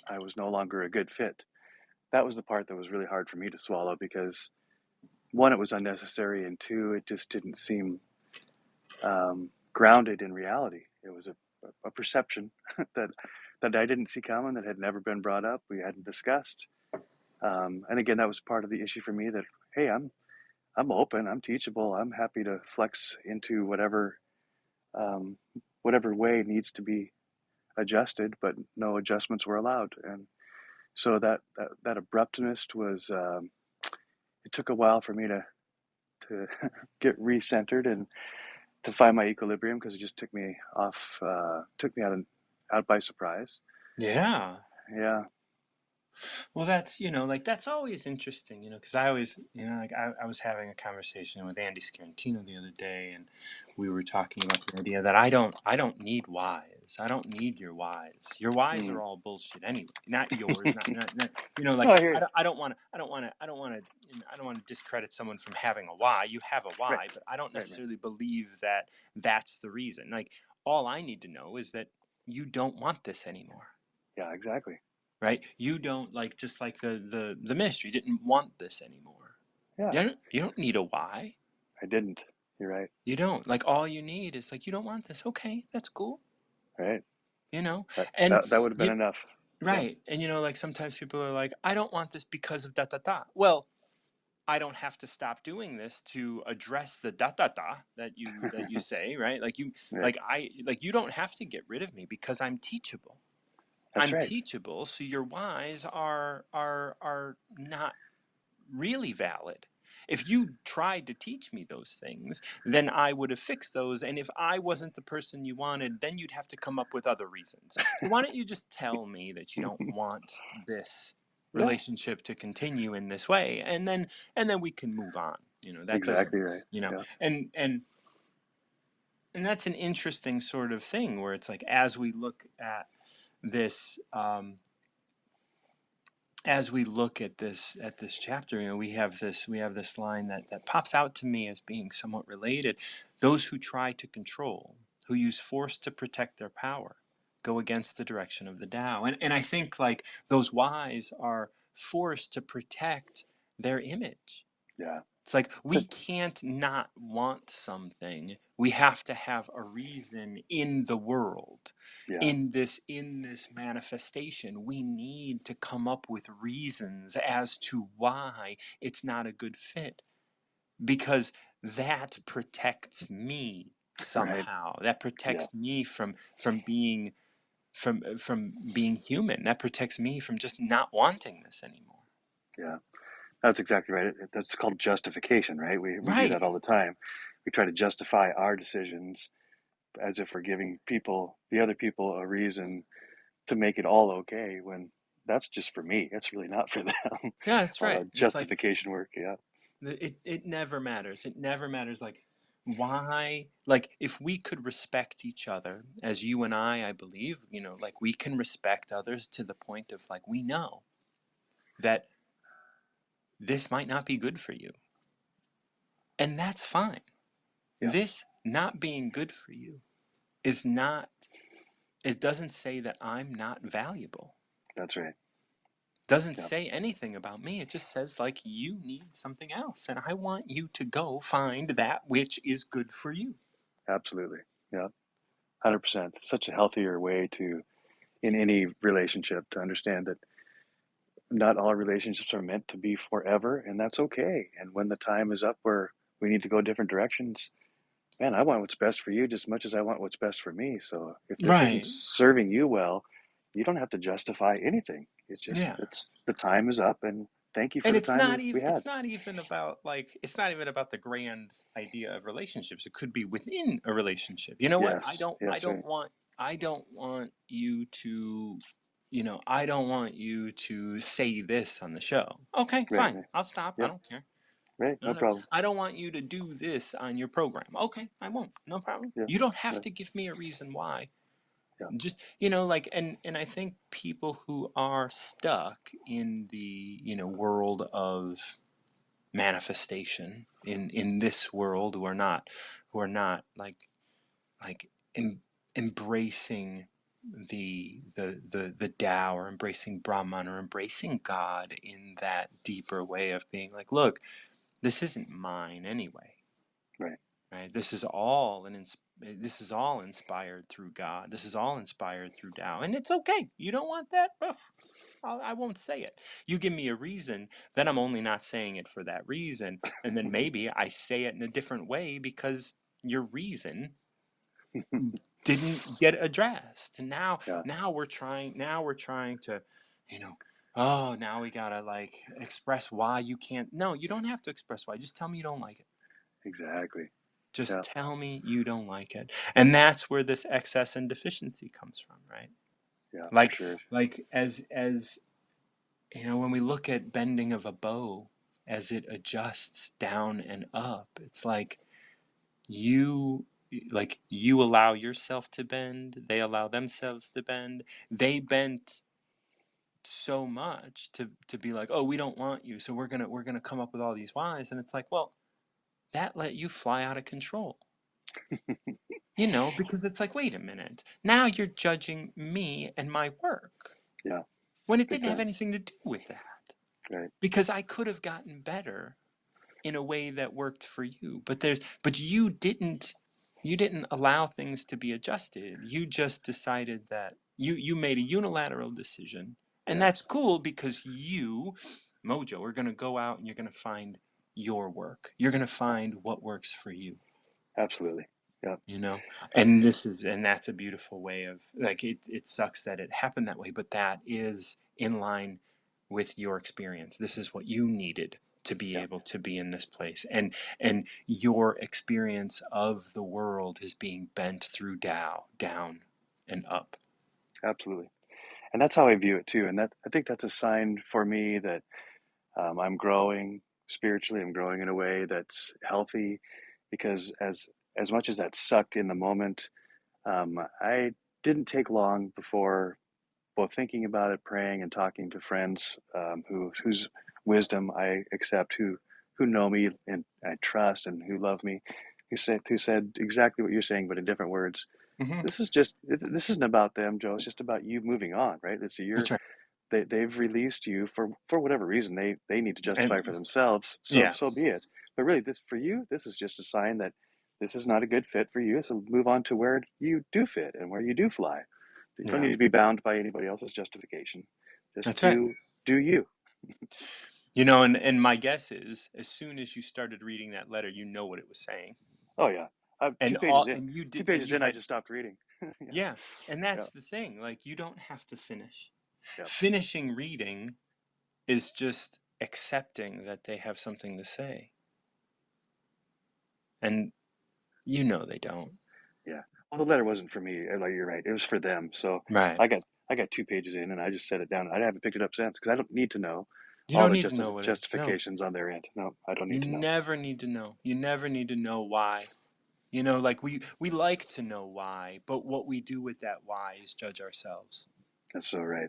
Speaker 5: I was no longer a good fit, that was the part that was really hard for me to swallow because one, it was unnecessary, and two, it just didn't seem grounded in reality. It was a perception that I didn't see coming, that had never been brought up, we hadn't discussed. And again, that was part of the issue for me. That hey, I'm open, I'm teachable, I'm happy to flex into um, whatever way needs to be adjusted, but no adjustments were allowed. And so that abruptness was. It took a while for me to get recentered and to find my equilibrium because it just took me out by surprise.
Speaker 1: Yeah.
Speaker 5: Yeah.
Speaker 1: Well, that's always interesting, because I always, like I was having a conversation with Andy Scarantino the other day, and we were talking about the idea that I don't need whys. I don't need your whys. Your whys
Speaker 5: Mm.
Speaker 1: are all bullshit anyway. Not yours. Not
Speaker 5: No,
Speaker 1: like
Speaker 5: I hear you.
Speaker 1: I don't want to discredit someone from having a why. You have a
Speaker 5: Right,
Speaker 1: why, but I don't
Speaker 5: right, right.
Speaker 1: necessarily believe that that's the reason. Like, all I need to know is that you don't want this anymore.
Speaker 5: Yeah, exactly.
Speaker 1: Right? You don't, like, just like the ministry didn't want this anymore.
Speaker 5: Yeah,
Speaker 1: You don't need a why.
Speaker 5: I didn't. You're right.
Speaker 1: You don't. Like, all you need is, like, you don't want this. Okay, that's cool.
Speaker 5: Right.
Speaker 1: You know,
Speaker 5: That
Speaker 1: and
Speaker 5: that, that would have been
Speaker 1: you
Speaker 5: enough. Yeah.
Speaker 1: right, and like sometimes people are like, I don't want this because of da da da. Well, I don't have to stop doing this to address the da da da that you say, right? Like,
Speaker 5: Right.
Speaker 1: you don't have to get rid of me because I'm teachable.
Speaker 5: That's
Speaker 1: I'm
Speaker 5: right.
Speaker 1: teachable, so your whys are not really valid. If you tried to teach me those things, then I would have fixed those. And if I wasn't the person you wanted, then you'd have to come up with other reasons. So why don't you just tell me that you don't want this
Speaker 5: Yeah.
Speaker 1: relationship to continue in this way, and then we can move on. That doesn't,
Speaker 5: Exactly right.
Speaker 1: you know,
Speaker 5: Yeah.
Speaker 1: and that's an interesting sort of thing where it's like, this um, as we look at this chapter, we have this line that pops out to me as being somewhat related. Those who try to control, who use force to protect their power, go against the direction of the Tao. And I think, like, those whys are forced to protect their image.
Speaker 5: Yeah.
Speaker 1: It's like,
Speaker 5: So,
Speaker 1: we can't not want something. We have to have a reason in the world.
Speaker 5: yeah.
Speaker 1: In this manifestation, we need to come up with reasons as to why it's not a good fit. because that protects me
Speaker 5: Right.
Speaker 1: somehow. That
Speaker 5: Yeah.
Speaker 1: protects me from being from being human. That protects me from just not wanting this anymore.
Speaker 5: Yeah. That's exactly right. That's called justification, right? We do
Speaker 1: Right.
Speaker 5: that all the time. We try to justify our decisions as if we're giving the other people, a reason to make it all okay when that's just for me. It's really not for them.
Speaker 1: Yeah, that's
Speaker 5: All
Speaker 1: right.
Speaker 5: that
Speaker 1: It's like
Speaker 5: justification work. Yeah.
Speaker 1: it never matters. It never matters like why, like if we could respect each other as you and I believe, like we can respect others to the point of like we know that this might not be good for you. And that's fine.
Speaker 5: Yeah.
Speaker 1: This not being good for you is not, it doesn't say that I'm not valuable.
Speaker 5: That's right.
Speaker 1: Doesn't
Speaker 5: Yeah.
Speaker 1: say anything about me. It just says like you need something else and I want you to go find that which is good for you.
Speaker 5: Absolutely. Yeah. 100%. Such a healthier way in any relationship, to understand that not all relationships are meant to be forever, and that's okay. And when the time is up where we need to go different directions, man, I want what's best for you just as much as I want what's best for me. So if this isn't
Speaker 1: Right.
Speaker 5: serving you well, you don't have to justify anything. It's just,
Speaker 1: Yeah.
Speaker 5: it's the time is up, and thank you for
Speaker 1: And
Speaker 5: the time we had.
Speaker 1: it's not even about like it's not even about the grand idea of relationships. It could be within a relationship. You know what?
Speaker 5: Yes,
Speaker 1: I
Speaker 5: yes,
Speaker 1: don't
Speaker 5: right,
Speaker 1: want you to I don't want you to say this on the show. Okay,
Speaker 5: right,
Speaker 1: fine.
Speaker 5: right.
Speaker 1: I'll stop. I
Speaker 5: Yeah,
Speaker 1: don't care.
Speaker 5: right,
Speaker 1: No,
Speaker 5: no
Speaker 1: no.
Speaker 5: problem.
Speaker 1: I don't want you to do this on your program. Okay, I won't. No problem.
Speaker 5: Yeah,
Speaker 1: You don't have
Speaker 5: right,
Speaker 1: to give me a reason why.
Speaker 5: yeah,
Speaker 1: Just, like and I think people who are stuck in the, world of manifestation in this world who are not like em, embracing the Tao, or embracing Brahman, or embracing God in that deeper way of being like, look, this isn't mine anyway,
Speaker 5: right,
Speaker 1: right? This is all inspired through God. This is all inspired through Tao, and it's okay. You don't want that? I won't say it. You give me a reason, then I'm only not saying it for that reason, and then maybe I say it in a different way because your reason didn't get addressed. And now,
Speaker 5: yeah,
Speaker 1: now we're trying to, you know, oh, now we gotta like express why you can't. No, you don't have to express why. Just tell me you don't like it.
Speaker 5: exactly.
Speaker 1: Just
Speaker 5: Yeah,
Speaker 1: tell me you don't like it. And that's where this excess and deficiency comes from, right?
Speaker 5: yeah, for
Speaker 1: Like
Speaker 5: sure.
Speaker 1: like as when we look at bending of a bow as it adjusts down and up, it's you you allow yourself to bend, they allow themselves to bend. They bent so much to be like, "Oh, we don't want you, so we're going to come up with all these whys." And it's like, "Well, that let you fly out of control." Because it's like, "Wait a minute. Now you're judging me and my work
Speaker 5: Yeah,
Speaker 1: when it
Speaker 5: big
Speaker 1: didn't have
Speaker 5: time.
Speaker 1: anything to do with that."
Speaker 5: Right.
Speaker 1: Because I could have gotten better in a way that worked for you, but you didn't allow things to be adjusted. You just decided that you made a unilateral decision, and that's
Speaker 5: Yes,
Speaker 1: cool because you, Mojo, are going to go out and you're going to find your work. You're going to find what works for you.
Speaker 5: absolutely. Yeah,
Speaker 1: you know and that's a beautiful way of like it sucks that it happened that way, but that is in line with your experience. This is what you needed to be
Speaker 5: yeah,
Speaker 1: able to be in this place, and your experience of the world is being bent through Tao, down and up.
Speaker 5: absolutely. And that's how I view it too. And that, I think that's a sign for me that I'm growing spiritually. I'm growing in a way that's healthy, because as much as that sucked in the moment, I didn't take long before both thinking about it, praying, and talking to friends whose wisdom I accept, who know me and I trust, and who love me, who said exactly what you're saying, but in different words.
Speaker 1: Hmm.
Speaker 5: This isn't about them, Joe. It's just about you moving on, right? It's your
Speaker 1: That's right.
Speaker 5: they've released you for whatever reason they need to justify for
Speaker 1: And
Speaker 5: themselves. So
Speaker 1: yeah.
Speaker 5: so be it. But really, this for you, this is just a sign that this is not a good fit for you. So move on to where you do fit and where you do fly. You don't
Speaker 1: Yeah.
Speaker 5: need to be bound by anybody else's justification. Just
Speaker 1: That's right.
Speaker 5: do you.
Speaker 1: You know, and my guess is, as soon as you started reading that letter, you know what it was saying.
Speaker 5: Oh yeah,
Speaker 1: And
Speaker 5: two pages in.
Speaker 1: you
Speaker 5: Two
Speaker 1: did, and
Speaker 5: pages
Speaker 1: you
Speaker 5: in, I
Speaker 1: had,
Speaker 5: just stopped reading. Yeah,
Speaker 1: yeah, and
Speaker 5: yeah,
Speaker 1: that's the thing. Like, you don't have to finish.
Speaker 5: yeah,
Speaker 1: Finishing reading is just accepting that they have something to say. And you know they don't.
Speaker 5: yeah. Well, the letter wasn't for me. Like you're right, it was for them. So
Speaker 1: Right.
Speaker 5: I got 2 pages in, and I just set it down. I haven't picked it up since because I don't need to know
Speaker 1: You
Speaker 5: all
Speaker 1: don't
Speaker 5: the
Speaker 1: need to know what it is. No.
Speaker 5: justifications on their end. No, I don't
Speaker 1: You
Speaker 5: need to know.
Speaker 1: never need to know. You never need to know why. You know, like we like to know why, but what we do with that why is judge ourselves.
Speaker 5: That's so right.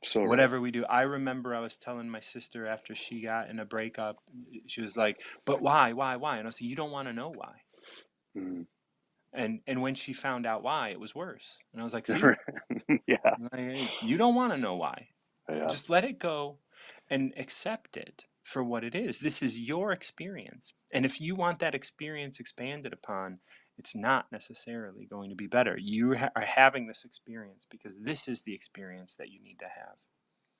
Speaker 5: So right.
Speaker 1: Whatever we do. I remember I was telling my sister after she got in a breakup, she was like, "But why? Why?" And I said, "You don't want to know why."
Speaker 5: Mm.
Speaker 1: And when she found out why, it was worse. And I was like, "See?
Speaker 5: Yeah,
Speaker 1: Like, you don't want to know why.
Speaker 5: yeah,
Speaker 1: Just let it go and accept it for what it is. This is your experience. And if you want that experience expanded upon, it's not necessarily going to be better. You are having this experience because this is the experience that you need to have,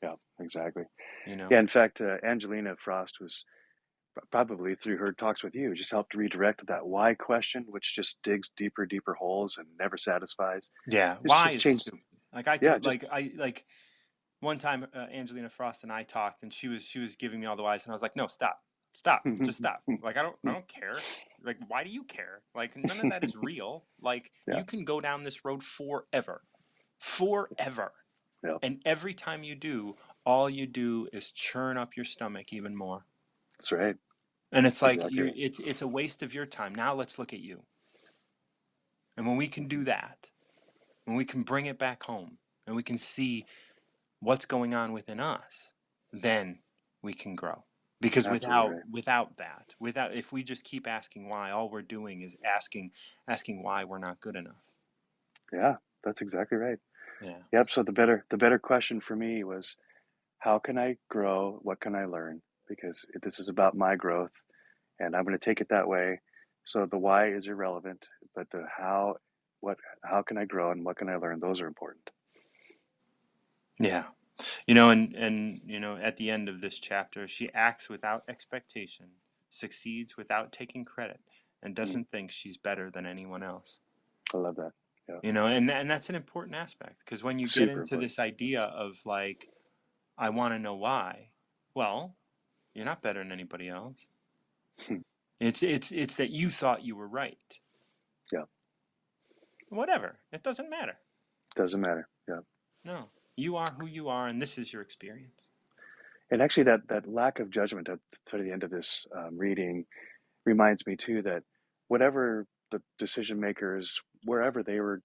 Speaker 5: yeah. Exactly.
Speaker 1: you know?
Speaker 5: Yeah. In fact, Angelina Frost was probably through her talks with you just helped redirect that why question, which just digs deeper, deeper holes and never satisfies.
Speaker 1: Yeah,
Speaker 5: Just
Speaker 1: why is
Speaker 5: changed.
Speaker 1: stupid. Like I
Speaker 5: Yeah,
Speaker 1: told,
Speaker 5: just
Speaker 1: like one time, Angelina Frost and I talked, and she was giving me all the whys, and I was like, no, stop, just stop. Like I don't care. Like, why do you care? Like, none of that is real. Like,
Speaker 5: yeah,
Speaker 1: you can go down this road forever, forever,
Speaker 5: yeah.
Speaker 1: and every time you do, all you do is churn up your stomach even more.
Speaker 5: That's right.
Speaker 1: And it's
Speaker 5: That's
Speaker 1: like
Speaker 5: exactly right.
Speaker 1: it's a waste of your time. Now let's look at you. And when we can do that, when we can bring it back home, and we can see what's going on within us, then we can grow. Because
Speaker 5: Absolutely
Speaker 1: without
Speaker 5: right.
Speaker 1: without that, without if we just keep asking why, all we're doing is asking why we're not good enough.
Speaker 5: Yeah, that's exactly right.
Speaker 1: Yeah.
Speaker 5: Yep. So the better question for me was, how can I grow? What can I learn? Because this is about my growth, and I'm going to take it that way. So the why is irrelevant, but the how, what, how can I grow and what can I learn? Those are important.
Speaker 1: Yeah. And at the end of this chapter, she acts without expectation, succeeds without taking credit, and
Speaker 5: Mm,
Speaker 1: doesn't think she's better than anyone else.
Speaker 5: I love that. Yeah,
Speaker 1: And that's an important aspect, because when you get
Speaker 5: super
Speaker 1: into
Speaker 5: important.
Speaker 1: this idea of like, I want to know why, well, you're not better than anybody else. It's that you thought you were right.
Speaker 5: Yeah,
Speaker 1: Whatever. It doesn't matter.
Speaker 5: doesn't matter. Yeah,
Speaker 1: No. You are who you are, and this is your experience.
Speaker 5: and actually, that lack of judgment at the end of this reading reminds me too that whatever the decision makers, wherever they were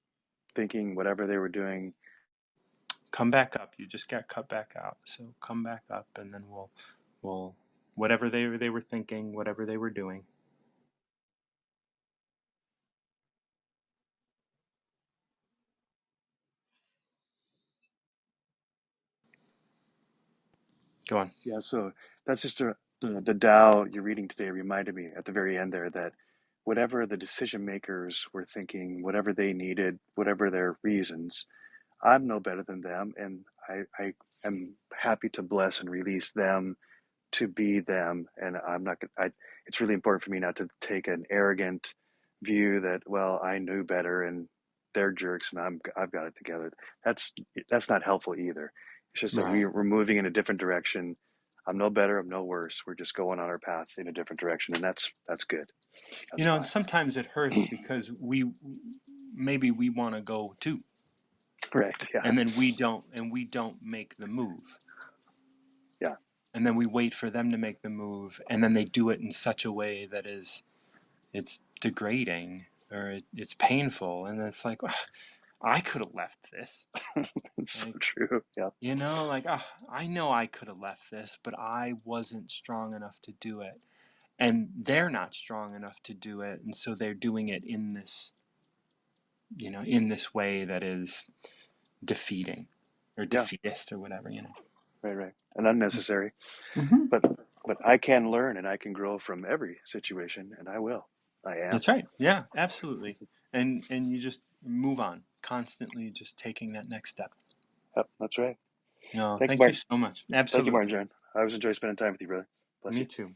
Speaker 5: thinking, whatever they were doing,
Speaker 1: Come back up. You just got cut back out. So come back up, and then we'll whatever they were thinking, whatever they were doing. Go on.
Speaker 5: yeah. So that's just the Tao you're reading today reminded me at the very end there that whatever the decision makers were thinking, whatever they needed, whatever their reasons, I'm no better than them, and I am happy to bless and release them to be them. And I'm not. It's really important for me not to take an arrogant view that well I knew better and they're jerks and I've got it together. That's that's not helpful either. It's just that
Speaker 1: Right.
Speaker 5: we're moving in a different direction. I'm no better. I'm no worse. We're just going on our path in a different direction, and that's good. That's
Speaker 1: And
Speaker 5: fine.
Speaker 1: sometimes it hurts because we want to go too,
Speaker 5: Right? Yeah.
Speaker 1: and then we don't make the move,
Speaker 5: Yeah.
Speaker 1: and then we wait for them to make the move, and then they do it in such a way that it's degrading, or it's painful, and it's like, "Ugh, I could have left this."
Speaker 5: It's so
Speaker 1: Like,
Speaker 5: true. Yeah.
Speaker 1: like, I know I could have left this, but I wasn't strong enough to do it. And they're not strong enough to do it. And so they're doing it in this way that is defeating or
Speaker 5: Yeah.
Speaker 1: defeatist or whatever.
Speaker 5: Right. Right. And unnecessary.
Speaker 1: Hmm.
Speaker 5: But I can learn and I can grow from every situation, and I will. I am.
Speaker 1: That's right. Yeah, absolutely. And you just move on, constantly just taking that next step.
Speaker 5: Yep. That's right.
Speaker 1: No,
Speaker 5: Thank you,
Speaker 1: thank you
Speaker 5: Martin.
Speaker 1: so much.
Speaker 5: Thank you, Martin
Speaker 1: Absolutely.
Speaker 5: John. I always enjoy spending time with you, brother. Bless
Speaker 1: Me
Speaker 5: you.
Speaker 1: too.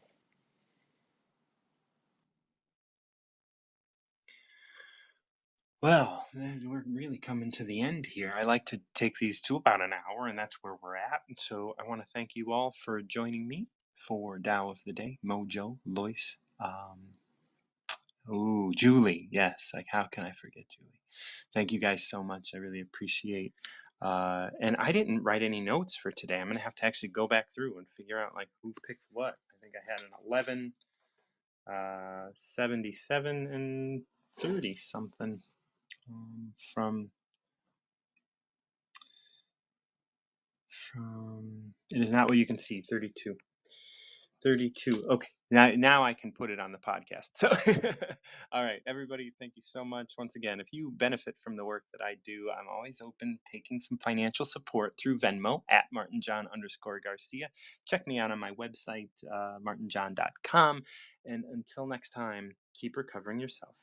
Speaker 1: Well, we're really coming to the end here. I like to take these to about an hour, and that's where we're at. So I want to thank you all for joining me for Tao of the Day. Mojo, Lois, Julie. Yes, like how can I forget Julie? Thank you guys so much. I really appreciate. And I didn't write any notes for today. I'm gonna have to actually go back through and figure out like who picked what. I think I had an 11, 77, and 30 something from it is not what you can see. 32. 32. Okay. Now I can put it on the podcast. So, all right, everybody, thank you so much. Once again, if you benefit from the work that I do, I'm always open taking some financial support through Venmo at @MartinJohn_Garcia. Check me out on my website, martinjohn.com. And until next time, keep recovering yourself.